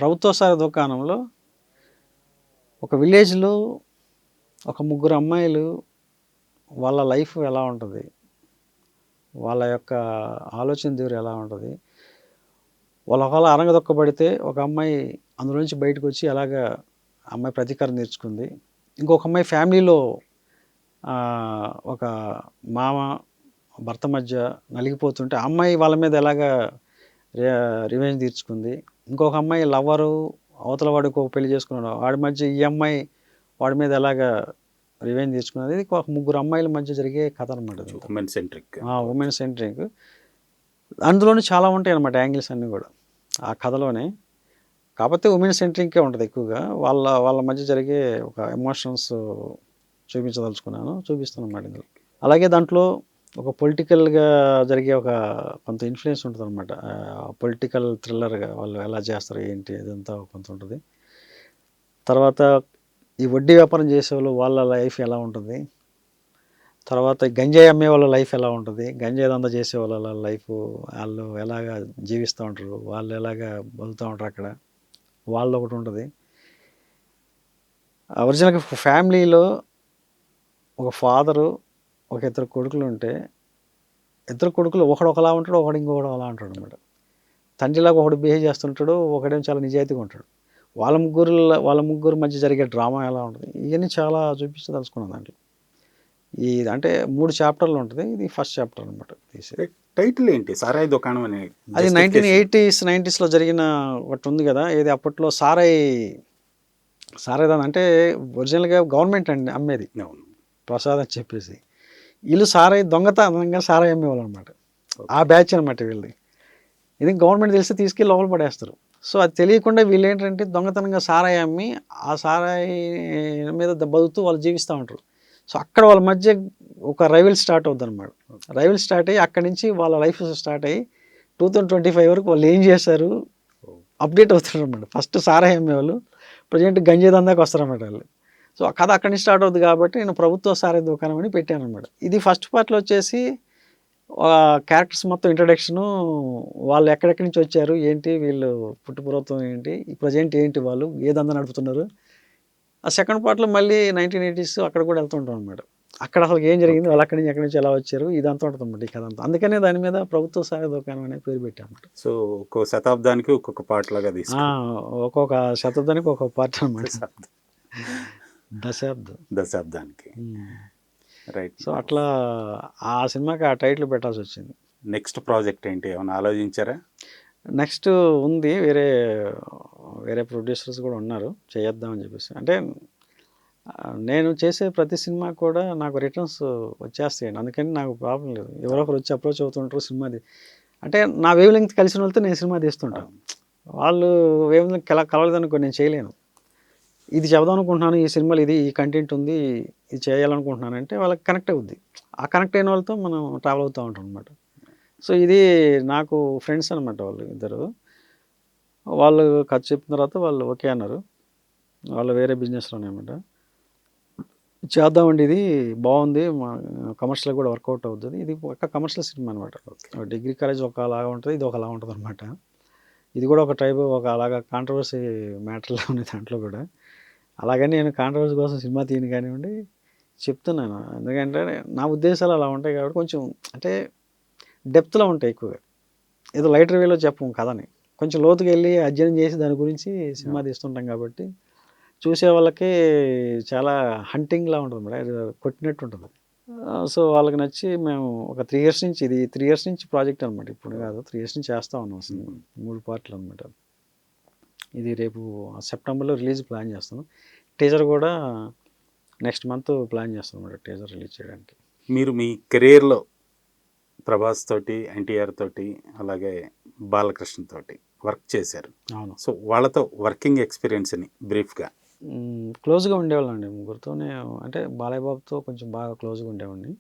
Speaker 3: ప్రభుత్వ స్థాయి దుకాణంలో ఒక విలేజ్లో ఒక ముగ్గురు అమ్మాయిలు వాళ్ళ లైఫ్ ఎలా ఉంటుంది, వాళ్ళ యొక్క ఆలోచన తీరు ఎలా ఉంటుంది, వాళ్ళ ఒకవేళ అరంగదొక్కబడితే ఒక అమ్మాయి అందులో నుంచి బయటకు వచ్చి ఎలాగ అమ్మాయి ప్రతీకారం తీర్చుకుంది, ఇంకొక అమ్మాయి ఫ్యామిలీలో ఒక మామ భర్త మధ్య నలిగిపోతుంటే ఆ అమ్మాయి వాళ్ళ మీద ఎలాగ రివెంజ్ తీర్చుకుంది, ఇంకొక అమ్మాయి లవ్వరు అవతల వాడు ఇంకొక పెళ్లి చేసుకున్నాడు, వాడి మధ్య ఈ అమ్మాయి వాడి మీద ఎలాగ రివెంజ్ తీర్చుకున్నది. ఇది ఒక ముగ్గురు అమ్మాయిల మధ్య జరిగే కథ అనమాట.
Speaker 2: Women centric.
Speaker 3: Women centric. అందులోనే చాలా ఉంటాయి అన్నమాట యాంగిల్స్ అన్నీ కూడా ఆ కథలోనే. కాకపోతే ఉమెన్ సెంట్రికే ఉంటుంది ఎక్కువగా. వాళ్ళ వాళ్ళ మధ్య జరిగే ఒక ఎమోషన్స్ చూపించదలుచుకున్నాను, చూపిస్తాను అన్నమాట ఇందులో. అలాగే దాంట్లో ఒక పొలిటికల్గా జరిగే ఒక కొంత ఇన్ఫ్లుయెన్స్ ఉంటుంది అనమాట. పొలిటికల్ థ్రిల్లర్గా వాళ్ళు ఎలా చేస్తారు ఏంటి అదంతా కొంత ఉంటుంది. తర్వాత ఈ వడ్డీ వ్యాపారం చేసేవాళ్ళు వాళ్ళ లైఫ్ ఎలా ఉంటుంది, తర్వాత గంజాయి అమ్మే వాళ్ళ లైఫ్ ఎలా ఉంటుంది, గంజాయి దందా చేసే వాళ్ళ లైఫ్, వాళ్ళు ఎలాగా జీవిస్తూ ఉంటారు, వాళ్ళు ఎలాగా బతుకుతూ ఉంటారు అక్కడ, వాళ్ళు ఒకటి ఉంటుంది. ఒరిజినల్గా ఫ్యామిలీలో ఒక ఫాదరు ఒక ఇద్దరు కొడుకులు ఉంటే ఇద్దరు కొడుకులు ఒకడు ఒకలా ఉంటాడు, ఒకడు ఇంకొకడు అలా ఉంటాడు అనమాట. తండ్రిలాగా ఒకడు బిహేవ్ చేస్తుంటాడు, ఒకడేమో చాలా నిజాయితీగా ఉంటాడు. వాళ్ళ ముగ్గురు మధ్య జరిగే డ్రామా ఎలా ఉంటుంది, ఇవన్నీ చాలా చూపించదలుచుకున్నాను దాంట్లో. ఈ అంటే 3 చాప్టర్లు ఉంటుంది, ఇది ఫస్ట్ చాప్టర్ అనమాట.
Speaker 2: టైటిల్ ఏంటి సారాయి దుకాణం అని?
Speaker 3: అది 1980s 90sలో జరిగిన ఒకటి ఉంది కదా, ఏది అప్పట్లో సారాయి దాని అంటే ఒరిజినల్గా గవర్నమెంట్ అండి అమ్మేది, ప్రసాద్ అని చెప్పేసి. వీళ్ళు సారాయి దొంగతనంగా సారాయి అమ్మేవాళ్ళు అనమాట. ఆ బ్యాచ్ అనమాట వీళ్ళది. ఇది గవర్నమెంట్ తెలిసి తీసుకెళ్ళి లోపల పడేస్తారు. సో అది తెలియకుండా వీళ్ళు ఏంటంటే దొంగతనంగా సారాయి అమ్మి ఆ సారాయి మీద బతుకుతూ వాళ్ళు జీవిస్తూ ఉంటారు. సో అక్కడ వాళ్ళ మధ్య ఒక రైవల్ స్టార్ట్ అవుతుంది అనమాట. రైవల్ స్టార్ట్ అయ్యి అక్కడి నుంచి వాళ్ళ లైఫ్ స్టార్ట్ అయ్యి 2025 వరకు వాళ్ళు ఏం చేశారు అప్డేట్ అవుతారు అనమాట. ఫస్ట్ సారాయి అమ్మేవాళ్ళు ప్రజెంట్ గంజాయి దందాకి వస్తారన్నమాట వాళ్ళు. సో ఆ కథ అక్కడి నుంచి స్టార్ట్ అవుతుంది కాబట్టి నేను ప్రభుత్వ సారాయి దుకాణం అని పెట్టాను అనమాట. ఇది ఫస్ట్ పార్ట్లో వచ్చేసి క్యారెక్టర్స్ మొత్తం ఇంట్రడక్షను, వాళ్ళు ఎక్కడెక్కడి నుంచి వచ్చారు ఏంటి, వీళ్ళు పుట్టుపూర్వత్వం ఏంటి, ప్రజెంట్ ఏంటి, వాళ్ళు ఏ దందా నడుపుతున్నారు. ఆ సెకండ్ పార్ట్లో మళ్ళీ 1980s అక్కడ కూడా వెళ్తుంటాం అనమాట. అక్కడ అసలు ఏం జరిగింది, వాళ్ళు అక్కడి నుంచి ఎక్కడి నుంచి ఎలా వచ్చారు, ఇదంతా ఉంటుంది అన్నమాట ఈ కథ అంతా. అందుకనే దాని మీద ప్రభుత్వ సారాయి దుకాణం అనే పేరు పెట్టాను అనమాట.
Speaker 2: సో ఒక్కొక్క శతాబ్దానికి ఒక్కొక్క పార్ట్ లాగా
Speaker 3: ఒక్కొక్క శతాబ్దానికి ఒక్కొక్క పార్ట్ అనమాట.
Speaker 2: దశాబ్దానికి రైట్.
Speaker 3: సో అట్లా ఆ సినిమాకి ఆ టైటిల్ పెట్టాల్సి వచ్చింది.
Speaker 2: నెక్స్ట్ ప్రాజెక్ట్ ఏంటి ఏమైనా ఆలోచించారా?
Speaker 3: నెక్స్ట్ ఉంది, వేరే ప్రొడ్యూసర్స్ కూడా ఉన్నారు చేద్దామని చెప్పేసి. అంటే నేను చేసే ప్రతి సినిమా కూడా నాకు రిటర్న్స్ వచ్చేస్తాయండి, అందుకని నాకు ప్రాబ్లం లేదు. ఎవరొకరు వచ్చి అప్రోచ్ అవుతుంటారు సినిమాది. అంటే నా వేవ్ లెంగ్త్ కలిసిన వాళ్ళతో నేను సినిమా తీస్తుంటాను. వాళ్ళు వేవ్ లెంగ్త్ కలవలేదనుకో నేను చేయలేను. ఇది చెబుదాం అనుకుంటున్నాను, ఈ సినిమాలో ఈ కంటెంట్ ఉంది, ఇది చేయాలనుకుంటున్నాను అంటే వాళ్ళకి కనెక్ట్ అవుద్ది. ఆ కనెక్ట్ అయిన వాళ్ళతో మనం ట్రావెల్ అవుతూ ఉంటాం అనమాట. సో ఇది నాకు ఫ్రెండ్స్ అనమాట, వాళ్ళు ఇద్దరు. వాళ్ళు కథ చెప్పిన తర్వాత వాళ్ళు ఓకే అన్నారు. వాళ్ళు వేరే బిజినెస్లో అనమాట. చేద్దామండి, ఇది బాగుంది, మా కమర్షియల్ కూడా వర్కౌట్ అవుతుంది. ఇది ఒక కమర్షియల్ సినిమా అనమాట. డిగ్రీ కాలేజ్ ఒకలాగా ఉంటుంది, ఇది ఒకలా ఉంటుంది అనమాట. ఇది కూడా ఒక టైప్ ఒక అలాగా కాంట్రవర్సీ మ్యాటర్లా ఉంది దాంట్లో కూడా. అలాగని నేను కాంట్రవర్సీ కోసం సినిమా తీయను కానివ్వండి, చెప్తున్నాను. ఎందుకంటే నా ఉద్దేశాలు అలా ఉంటాయి కాబట్టి కొంచెం అంటే డెప్త్లో ఉంటాయి ఎక్కువగా. ఏదో లైటర్ వేలో చెప్పము కథని, కొంచెం లోతుకి వెళ్ళి అధ్యయనం చేసి దాని గురించి సినిమా తీస్తుంటాం కాబట్టి చూసే వాళ్ళకి చాలా హంటింగ్లా ఉంటుంది మేడం, కొట్టినట్టు ఉంటుంది. సో వాళ్ళకి నచ్చి మేము ఒక 3 ఇయర్స్ నుంచి, ఇది 3 ఇయర్స్ నుంచి ప్రాజెక్ట్ అనమాట, ఇప్పుడు కాదు, 3 ఇయర్స్ నుంచి చేస్తూ ఉన్నాం సినిమా. 3 పార్ట్లు అనమాట. ఇది రేపు సెప్టెంబర్లో రిలీజ్ ప్లాన్ చేస్తాను. టీజర్ కూడా నెక్స్ట్ మంత్ ప్లాన్ చేస్తాం అనమాట, టీజర్ రిలీజ్ చేయడానికి.
Speaker 2: మీరు మీ కెరీర్లో ప్రభాస్ తోటి, ఎన్టీఆర్ తోటి, అలాగే బాలకృష్ణ తోటి వర్క్ చేశారు.
Speaker 3: అవును.
Speaker 2: సో వాళ్ళతో వర్కింగ్ ఎక్స్పీరియన్స్ని బ్రీఫ్గా.
Speaker 3: క్లోజ్గా ఉండేవాళ్ళం అండి ముగ్గురితోనే. అంటే బాలయ్య బాబుతో కొంచెం బాగా క్లోజ్గా ఉండేవాడిని,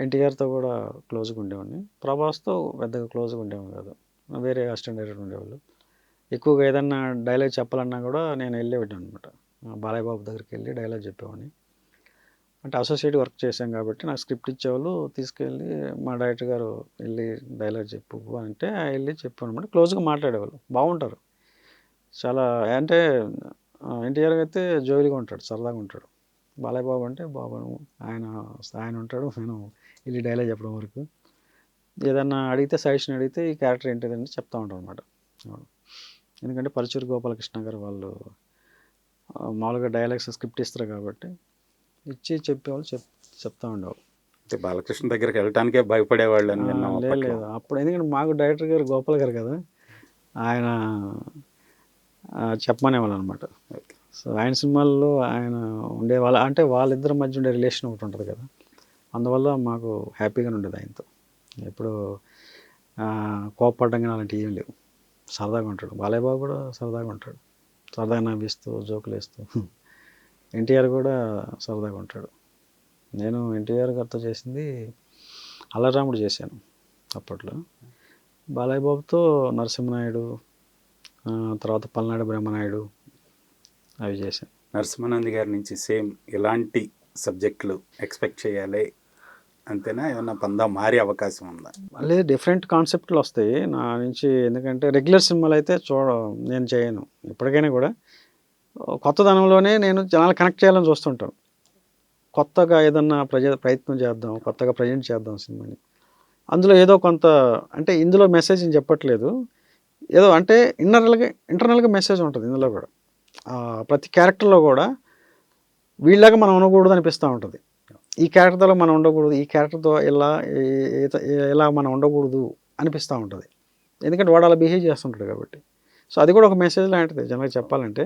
Speaker 3: ఎన్టీఆర్తో కూడా క్లోజ్గా ఉండేవాడిని, ప్రభాస్తో పెద్దగా క్లోజ్గా ఉండేవాడిని కాదు, వేరే అసిస్టెంట్ డైరెక్టర్ ఉండేవాళ్ళు. ఎక్కువగా ఏదన్నా డైలాగ్ చెప్పాలన్నా కూడా నేను వెళ్ళేవాడిని అనమాట, బాలయ్య బాబు దగ్గరికి వెళ్ళి డైలాగ్ చెప్పేవాడిని. అంటే అసోసియేట్ వర్క్ చేశాం కాబట్టి నాకు స్క్రిప్ట్ ఇచ్చేవాళ్ళు, తీసుకెళ్ళి మా డైరెక్టర్ గారు వెళ్ళి డైలాగ్ చెప్పు అంటే వెళ్ళి చెప్పాను అనమాట. క్లోజ్గా మాట్లాడేవాళ్ళు, బాగుంటారు చాలా. అంటే ఎన్టీఆర్ అయితే జోవిల్గా ఉంటాడు, సరదాగా ఉంటాడు. బాలయ్య బాబు అంటే బాబు ఆయన ఆయన ఉంటాడు, నేను వెళ్ళి డైలాగ్ చెప్పడం వరకు. ఏదన్నా అడిగితే సజెషన్ అడిగితే ఈ క్యారెక్టర్ ఏంటిదంటే చెప్తా ఉంటాను అనమాట. ఎందుకంటే పరుచూరి గోపాలకృష్ణ గారు వాళ్ళు మామూలుగా డైలాగ్స్ స్క్రిప్ట్ ఇస్తారు కాబట్టి ఇచ్చి చెప్పేవాళ్ళు, చెప్తా ఉండేవాళ్ళు.
Speaker 2: అంటే బాలకృష్ణ దగ్గరికి వెళ్ళటానికే భయపడేవాళ్ళు అని విన్నాం
Speaker 3: లేదు
Speaker 2: అప్పట్లో.
Speaker 3: లేదు, అప్పుడు ఎందుకంటే మాకు డైరెక్టర్ గారు గోపాల్ గారు కదా, ఆయన చెప్పమనేవాళ్ళు అనమాట.
Speaker 2: ఓకే.
Speaker 3: సో ఆయన సినిమాల్లో ఆయన ఉండే వాళ్ళ, అంటే వాళ్ళిద్దరి మధ్య ఉండే రిలేషన్ ఒకటి ఉంటుంది కదా, అందువల్ల మాకు హ్యాపీగానే ఉండేది ఆయనతో. ఎప్పుడు కోపపడడం కానీ అలాంటివి ఏం లేవు, సరదాగా ఉంటాడు. బాలయ్య బాబు కూడా సరదాగా ఉంటాడు, సరదాగా నవ్విస్తూ జోకులు వేస్తూ. ఎన్టీఆర్ కూడా సరదాగా ఉంటాడు. నేను ఎన్టీఆర్ గారితో చేసింది అల్లరాముడు చేశాను అప్పట్లో. బాలయ్య బాబుతో నరసింహనాయుడు, తర్వాత పల్నాడు బ్రహ్మనాయుడు అవి చేశాను.
Speaker 2: నరసింహానంద్ గారి నుంచి సేమ్ ఇలాంటి సబ్జెక్టులు ఎక్స్పెక్ట్ చేయాలి అంతేనా, ఏమన్నా పందా మారే అవకాశం ఉందా?
Speaker 3: మళ్ళీ డిఫరెంట్ కాన్సెప్ట్లు వస్తాయి నా నుంచి, ఎందుకంటే రెగ్యులర్ సినిమాలు అయితే నేను చేయను. ఎప్పటికైనా కూడా కొత్తదనంలోనే నేను జనాలు కనెక్ట్ చేయాలని చూస్తుంటాను. కొత్తగా ఏదన్నా ప్రయత్నం చేద్దాం, కొత్తగా ప్రజెంట్ చేద్దాం సినిమాని. అందులో ఏదో కొంత, అంటే ఇందులో మెసేజ్ నేను చెప్పట్లేదు, ఏదో అంటే ఇంటర్నల్గా మెసేజ్ ఉంటుంది ఇందులో కూడా. ప్రతి క్యారెక్టర్లో కూడా వీళ్ళగా మనం ఉండకూడదు అనిపిస్తూ ఉంటుంది. ఈ క్యారెక్టర్తో మనం ఉండకూడదు, ఈ క్యారెక్టర్తో ఎలా మనం ఉండకూడదు అనిపిస్తూ ఉంటుంది, ఎందుకంటే వాడు అలా బిహేవ్ చేస్తుంటాడు కాబట్టి. సో అది కూడా ఒక మెసేజ్ లాంటిది జనరల్గా చెప్పాలంటే.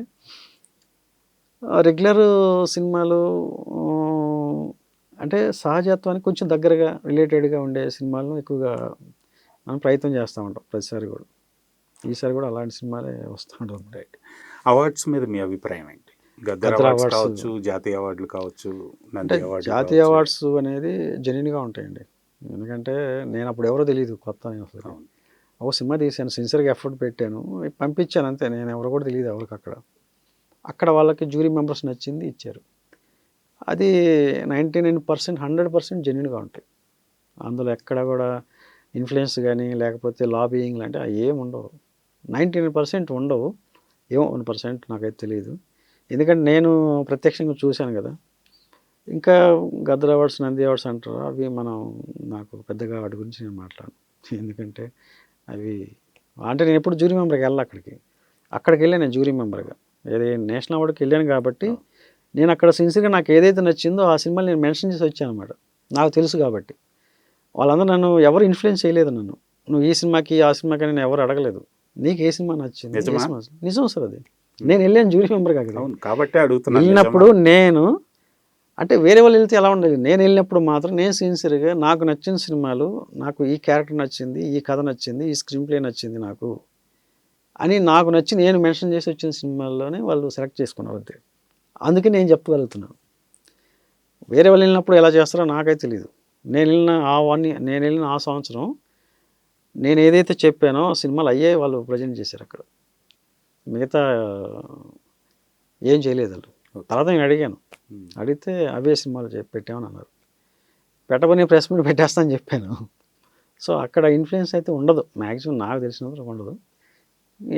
Speaker 3: రెగ్యులర్ సినిమాలు అంటే సహజత్వానికి కొంచెం దగ్గరగా రిలేటెడ్గా ఉండే సినిమాలను ఎక్కువగా మనం ప్రయత్నం చేస్తూ ఉంటాం ప్రతిసారి కూడా. ఈసారి కూడా అలాంటి సినిమాలే వస్తూ ఉంటుంది.
Speaker 2: రైట్. అవార్డ్స్ మీద మీ అభిప్రాయం ఏంటి? గద్దర్ అవార్డ్స్ కావచ్చు, జాతీయ అవార్డులు కావచ్చు,
Speaker 3: అంటే జాతీయ అవార్డ్స్ అనేది జెన్యూన్గా ఉంటాయండి. ఎందుకంటే నేను అప్పుడు ఎవరో తెలియదు, కొత్త నేను అసలు. ఒక సినిమా తీశాను, సిన్సియర్గా ఎఫర్ట్ పెట్టాను, పంపించాను అంతే. నేను ఎవరు కూడా తెలియదు ఎవరికి. అక్కడ వాళ్ళకి జ్యూరీ మెంబర్స్ నచ్చింది, ఇచ్చారు. అది 99% 100% జెన్యూన్గా ఉంటాయి. అందులో ఎక్కడ కూడా ఇన్ఫ్లుయెన్స్ కానీ లేకపోతే లాబియింగ్ లాంటి అవి ఏమి ఉండవు. 99% ఉండవు, ఏమో 1% నాకైతే తెలియదు. ఎందుకంటే నేను ప్రత్యక్షంగా చూశాను కదా. ఇంకా గద్దర్ అవార్డ్స్, నంది అవార్డ్స్ అంటారు, అవి నాకు పెద్దగా వాటి గురించి నేను మాట్లాడను. ఎందుకంటే అవి అంటే నేను ఎప్పుడు జ్యూరీ మెంబర్కి వెళ్ళాను. అక్కడికి వెళ్ళాను నేను జ్యూరీ మెంబర్గా, ఏది నేషనల్ అవార్డుకి వెళ్ళాను కాబట్టి నేను అక్కడ సిన్సియర్గా నాకు ఏదైతే నచ్చిందో ఆ సినిమాని నేను మెన్షన్ చేసి వచ్చాను అనమాట. నాకు తెలుసు కాబట్టి వాళ్ళందరూ నన్ను ఎవరు ఇన్ఫ్లుయెన్స్ చేయలేదు. నువ్వు ఈ సినిమాకి ఆ సినిమాకి నేను ఎవరు అడగలేదు, నీకు ఏ సినిమా నచ్చింది. నిజం సార్, అది నేను వెళ్ళాను జ్యూరీ మెంబర్గా
Speaker 2: కాబట్టి అడుగుతున్నా.
Speaker 3: వెళ్ళినప్పుడు నేను అంటే వేరే వాళ్ళు వెళ్తే ఎలా ఉండేది, నేను వెళ్ళినప్పుడు మాత్రం నేను సిన్సియర్గా నాకు నచ్చిన సినిమాలు, నాకు ఈ క్యారెక్టర్ నచ్చింది, ఈ కథ నచ్చింది, ఈ స్క్రీన్ ప్లే నచ్చింది నాకు అని నాకు నచ్చి నేను మెన్షన్ చేసి వచ్చిన సినిమాల్లోనే వాళ్ళు సెలెక్ట్ చేసుకున్నారు అంతే. అందుకే నేను చెప్పగలుగుతున్నాను. వేరే వాళ్ళు వెళ్ళినప్పుడు ఎలా చేస్తారో నాకైతే తెలియదు. నేను వెళ్ళిన ఆ సంవత్సరం నేను ఏదైతే చెప్పానో సినిమాలు అయ్యే వాళ్ళు ప్రజెంట్ చేశారు అక్కడ. మిగతా ఏం చేయలేదు వాళ్ళు. తర్వాత నేను అడిగితే అవే సినిమాలు పెట్టామని అన్నారు. పెట్టబోని ప్రెస్ మీట్ పెట్టేస్తానని చెప్పాను. సో అక్కడ ఇన్ఫ్లుయెన్స్ అయితే ఉండదు, మ్యాక్సిమం నాకు తెలిసినంత ఉండదు.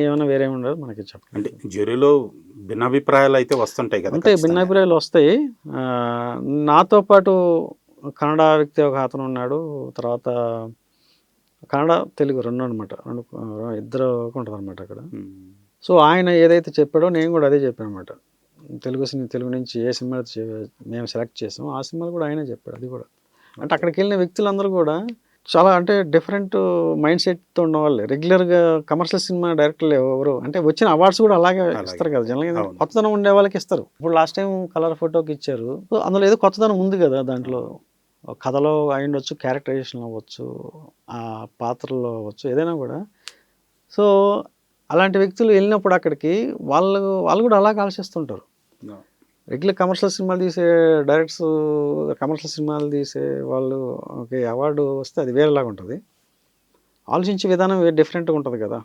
Speaker 3: ఏమైనా వేరే ఉండదు మనకి చెప్పండి.
Speaker 2: అంటే జ్యూరీలో భిన్నాభిప్రాయాలు అయితే వస్తుంటాయి కదా.
Speaker 3: అంటే భిన్నాభిప్రాయాలు వస్తాయి. నాతో పాటు కన్నడ వ్యక్తి ఒక అతను ఉన్నాడు, తర్వాత కన్నడ తెలుగు రెండు అనమాట, ఇద్దరు ఉంటుంది అనమాట అక్కడ. సో ఆయన ఏదైతే చెప్పాడో నేను కూడా అదే చెప్పాను అనమాట. తెలుగు నుంచి ఏ సినిమా మేము సెలెక్ట్ చేసాం ఆ సినిమాలు కూడా ఆయనే చెప్పాడు. అది కూడా అంటే అక్కడికి వెళ్ళిన వ్యక్తులందరూ కూడా చాలా అంటే డిఫరెంట్ మైండ్ సెట్తో ఉన్న వాళ్ళే. రెగ్యులర్గా కమర్షియల్ సినిమా డైరెక్టర్లు ఎవరు అంటే వచ్చిన అవార్డ్స్ కూడా అలాగే ఇస్తారు కదా జనరల్గా, కొత్తదనం ఉండే వాళ్ళకి ఇస్తారు. ఇప్పుడు లాస్ట్ టైం కలర్ ఫోటోకి ఇచ్చారు, సో అందులో ఏదో కొత్తదనం ఉంది కదా దాంట్లో, కథలో అయ్యుండొచ్చు, క్యారెక్టరైజేషన్ అవ్వచ్చు, ఆ పాత్రలో అవ్వచ్చు, ఏదైనా కూడా. సో అలాంటి వ్యక్తులు వెళ్ళినప్పుడు అక్కడికి వాళ్ళు కూడా అలాగే ఆలోచిస్తుంటారు. రెగ్యులర్ కమర్షియల్ సినిమాలు తీసే డైరెక్టర్స్, కమర్షియల్ సినిమాలు తీసే వాళ్ళు ఓకే అవార్డు వస్తే అది వేరేలాగా ఉంటుంది, ఆలోచించే విధానం డిఫరెంట్గా ఉంటుంది కదా.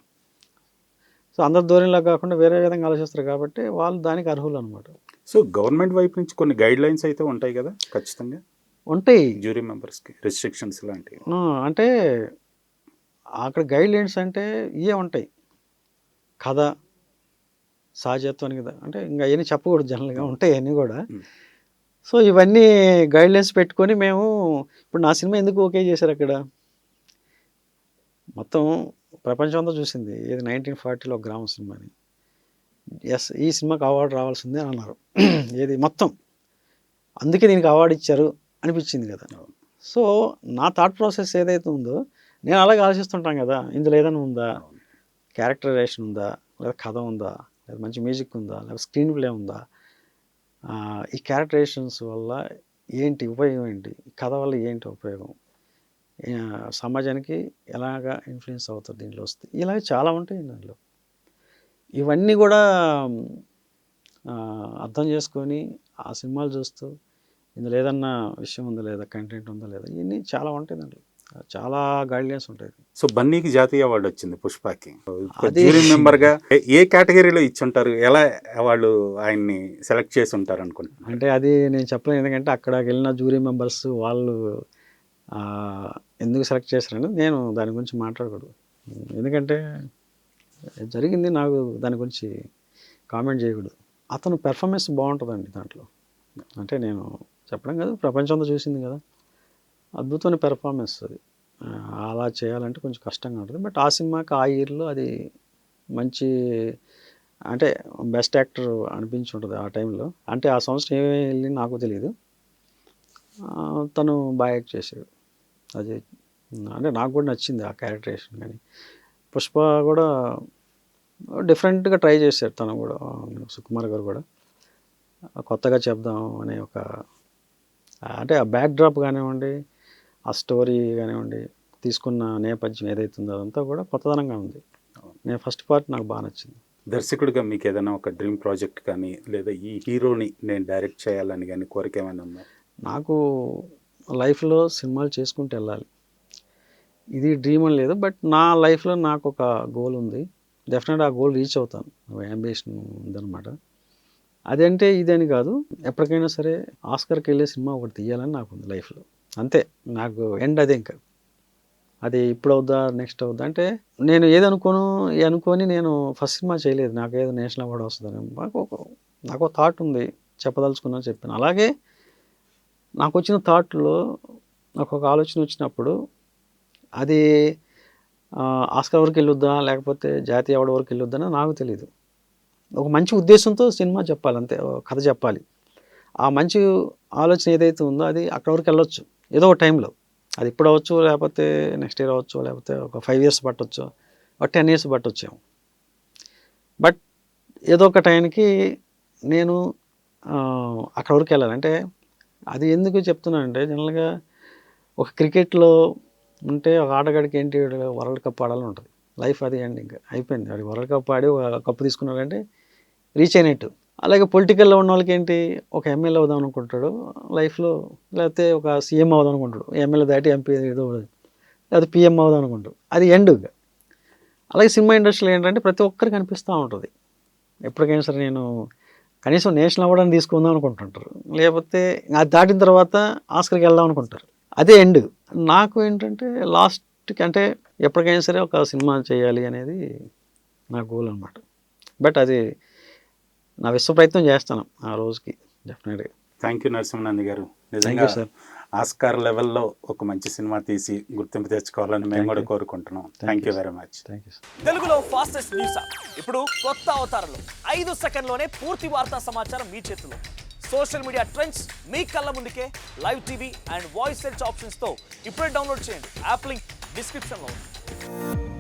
Speaker 3: సో అందరు ధోరణిలా కాకుండా వేరే విధంగా ఆలోచిస్తారు కాబట్టి వాళ్ళు దానికి అర్హులు అనమాట.
Speaker 2: సో గవర్నమెంట్ వైపు నుంచి కొన్ని గైడ్ లైన్స్ అయితే ఉంటాయి కదా ఖచ్చితంగా,
Speaker 3: ఉంటాయి
Speaker 2: జ్యూరీ మెంబర్స్కి రిస్ట్రిక్షన్స్ లాంటివి.
Speaker 3: అంటే అక్కడ గైడ్ లైన్స్ అంటే ఇవే ఉంటాయి, కథ, సహజత్వానికి కదా, అంటే ఇంకా అవన్నీ చెప్పకూడదు జనరల్గా, ఉంటాయి అన్నీ కూడా. సో ఇవన్నీ గైడ్లైన్స్ పెట్టుకొని మేము ఇప్పుడు నా సినిమా ఎందుకు ఓకే చేశారు అక్కడ, మొత్తం ప్రపంచం అంతా చూసింది ఏది 1940లో గ్రామ సినిమాని, ఎస్ ఈ సినిమాకి అవార్డు రావాల్సిందే అని అన్నారు ఏది మొత్తం, అందుకే దీనికి అవార్డు ఇచ్చారు అనిపించింది కదా. సో నా థాట్ ప్రాసెస్ ఏదైతే ఉందో నేను అలాగే ఆలోచిస్తుంటాను కదా, ఇందులో ఏదైనా ఉందా, క్యారెక్టరైజేషన్ ఉందా, లేదా కథ ఉందా, లేదా మంచి మ్యూజిక్ ఉందా, లేదా స్క్రీన్ ప్లే ఉందా, ఈ క్యారెక్టరైజేషన్స్ వల్ల ఏంటి ఉపయోగం, ఏంటి కథ వల్ల ఏంటి ఉపయోగం, సమాజానికి ఎలాగా ఇన్ఫ్లుయెన్స్ అవుతుంది దీంట్లో వస్తే, ఇలాగ చాలా ఉంటాయి దాంట్లో. ఇవన్నీ కూడా అర్థం చేసుకొని ఆ సినిమాలు చూస్తూ ఇందులో ఏదన్నా విషయం ఉందా లేదా, కంటెంట్ ఉందా లేదా, ఇవన్నీ చాలా ఉంటాయి దాంట్లో, చాలా గైడ్లైన్స్ ఉంటాయి.
Speaker 2: సో బన్నీకి జాతీయ అవార్డు వచ్చింది పుష్పకి, జ్యూరీ మెంబర్గా ఏ కేటగిరీలో ఇచ్చుంటారు, ఎలా వాళ్ళు ఆయన్ని సెలెక్ట్ చేసి ఉంటారు అనుకుంటున్నాను.
Speaker 3: అంటే అది నేను చెప్పలేను, ఎందుకంటే అక్కడికి వెళ్ళిన జ్యూరీ మెంబర్స్ వాళ్ళు ఎందుకు సెలెక్ట్ చేశారని నేను దాని గురించి మాట్లాడకూడదు, ఎందుకంటే జరిగింది, నాకు దాని గురించి కామెంట్ చేయకూడదు. అతను పెర్ఫార్మెన్స్ బాగుంటుందండి దాంట్లో, అంటే నేను చెప్పడం కాదు, ప్రపంచంతో చూసింది కదా, అద్భుతమైన పెర్ఫార్మెన్స్ అది. అలా చేయాలంటే కొంచెం కష్టంగా ఉంటుంది, బట్ ఆ సినిమాకి ఆ ఇయర్లో అది మంచి అంటే బెస్ట్ యాక్టర్ అనిపించి ఉంటుంది ఆ టైంలో. అంటే ఆ సంవత్సరం ఏమేమి వెళ్ళి నాకు తెలియదు, తను బాగా యాక్ట్ చేశాడు. అది అంటే నాకు కూడా నచ్చింది ఆ క్యారెక్టరేషన్. కానీ పుష్ప కూడా డిఫరెంట్గా ట్రై చేశారు తను కూడా, సుకుమార్ గారు కూడా కొత్తగా చెప్దాం అనే ఒక అంటే ఆ బ్యాక్ డ్రాప్ కానివ్వండి, ఆ స్టోరీ కానివ్వండి, తీసుకున్న నేపథ్యం ఏదైతే ఉందో అదంతా కూడా కొత్తదనంగా ఉంది. నేను ఫస్ట్ పార్ట్ నాకు బాగా నచ్చింది.
Speaker 2: దర్శకుడిగా మీకు ఏదైనా ఒక డ్రీమ్ ప్రాజెక్ట్ కానీ లేదా ఈ హీరోని నేను డైరెక్ట్ చేయాలని కానీ కోరిక ఏమైనా ఉందా?
Speaker 3: నాకు లైఫ్లో సినిమాలు చేసుకుంటూ వెళ్ళాలి, ఇది డ్రీమ్ అని లేదు, బట్ నా లైఫ్లో నాకు ఒక గోల్ ఉంది, డెఫినెట్గా ఆ గోల్ రీచ్ అవుతాను, అంబిషన్ ఉందన్నమాట. అదంటే ఇదని కాదు, ఎప్పటికైనా సరే ఆస్కర్కి వెళ్ళే సినిమా ఒకటి తీయాలని నాకు ఉంది లైఫ్లో, అంతే. నాకు ఎండ్ అదే, ఇంకా అది ఇప్పుడు అవుద్దా నెక్స్ట్ అవుద్దా అంటే నేను అనుకొని నేను ఫస్ట్ సినిమా చేయలేదు, నాకు ఏదో నేషనల్ అవార్డు వస్తుందని నాకు ఒక థాట్ ఉంది, చెప్పదలుచుకున్నాను చెప్పాను. అలాగే నాకు వచ్చిన థాట్లో నాకు ఒక ఆలోచన వచ్చినప్పుడు అది ఆస్కర్ వరకు వెళ్ళొద్దా లేకపోతే జాతీయ అవార్డు వరకు వెళ్ళొద్దా అని నాకు తెలియదు. ఒక మంచి ఉద్దేశంతో సినిమా చెప్పాలి, అంతే, కథ చెప్పాలి. ఆ మంచి ఆలోచన ఏదైతే ఉందో అది అక్కడ వరకు వెళ్ళొచ్చు ఏదో ఒక టైంలో, అది ఇప్పుడు అవ్వచ్చు, లేకపోతే నెక్స్ట్ ఇయర్ అవ్వచ్చు, లేకపోతే ఒక 5 years పట్టవచ్చు, ఒక 10 years పట్టొచ్చాము. బట్ ఏదో ఒక టైంకి నేను అక్కడ వరకు వెళ్ళాలి. అంటే అది ఎందుకు చెప్తున్నానంటే జనరల్గా ఒక క్రికెట్లో ఉంటే ఒక ఆటగాడికి ఏంటి, వరల్డ్ కప్ ఆడాలని ఉంటుంది, లైఫ్ అది అండి, ఇంకా అయిపోయింది, వాడికి వరల్డ్ కప్ ఆడి ఒక కప్పు తీసుకున్నాడంటే రీచ్ అయినట్టు. అలాగే పొలిటికల్లో ఉన్న వాళ్ళకి ఏంటి, ఒక ఎమ్మెల్యే అవుదాం అనుకుంటాడు లైఫ్లో, లేకపోతే ఒక సీఎం అవుదాం అనుకుంటాడు, ఎమ్మెల్యే దాటి ఎంపీ ఏదో, లేకపోతే పిఎం అవుదాం అనుకుంటాడు, అది ఎండ్. అలాగే సినిమా ఇండస్ట్రీలో ఏంటంటే ప్రతి ఒక్కరికి అనిపిస్తూ ఉంటుంది, ఎప్పటికైనా సరే నేను కనీసం నేషనల్ అవార్డు తీసుకుందాం అనుకుంటుంటారు, లేకపోతే అది దాటిన తర్వాత ఆస్కర్కి వెళ్దాం అనుకుంటారు, అదే ఎండ్. నాకు ఏంటంటే లాస్ట్కి అంటే ఎప్పటికైనా సరే ఒక సినిమా చేయాలి అనేది నా గోల్ అనమాట. బట్ అది నా విశ్వ ప్రయత్నం చేస్తాను ఆ రోజుకి, డెఫినెట్గా.
Speaker 2: థ్యాంక్ యూ నరసింహనంది గారు,
Speaker 3: థ్యాంక్
Speaker 2: నిజంగా
Speaker 3: యూ సార్.
Speaker 2: ఆస్కార్ లెవెల్లో ఒక మంచి సినిమా తీసి గుర్తింపు తెచ్చుకోవాలని మేము కూడా కోరుకుంటున్నాం. Thank you very much.
Speaker 3: Thank you.
Speaker 4: తెలుగులో ఫాస్టెస్ట్ న్యూస్ యాప్ ఇప్పుడు కొత్త అవతారంలో 5 సెకండ్లోనే పూర్తి వార్తా సమాచారం మీ చేతిలో. సోషల్ మీడియా ట్రెండ్స్ మీ కళ్ళ ముందుకే live TV and voice search ఆప్షన్స్తో ఇప్పుడే డౌన్లోడ్ చేయండి. యాప్ లింక్ డిస్క్రిప్షన్లో ఉంది.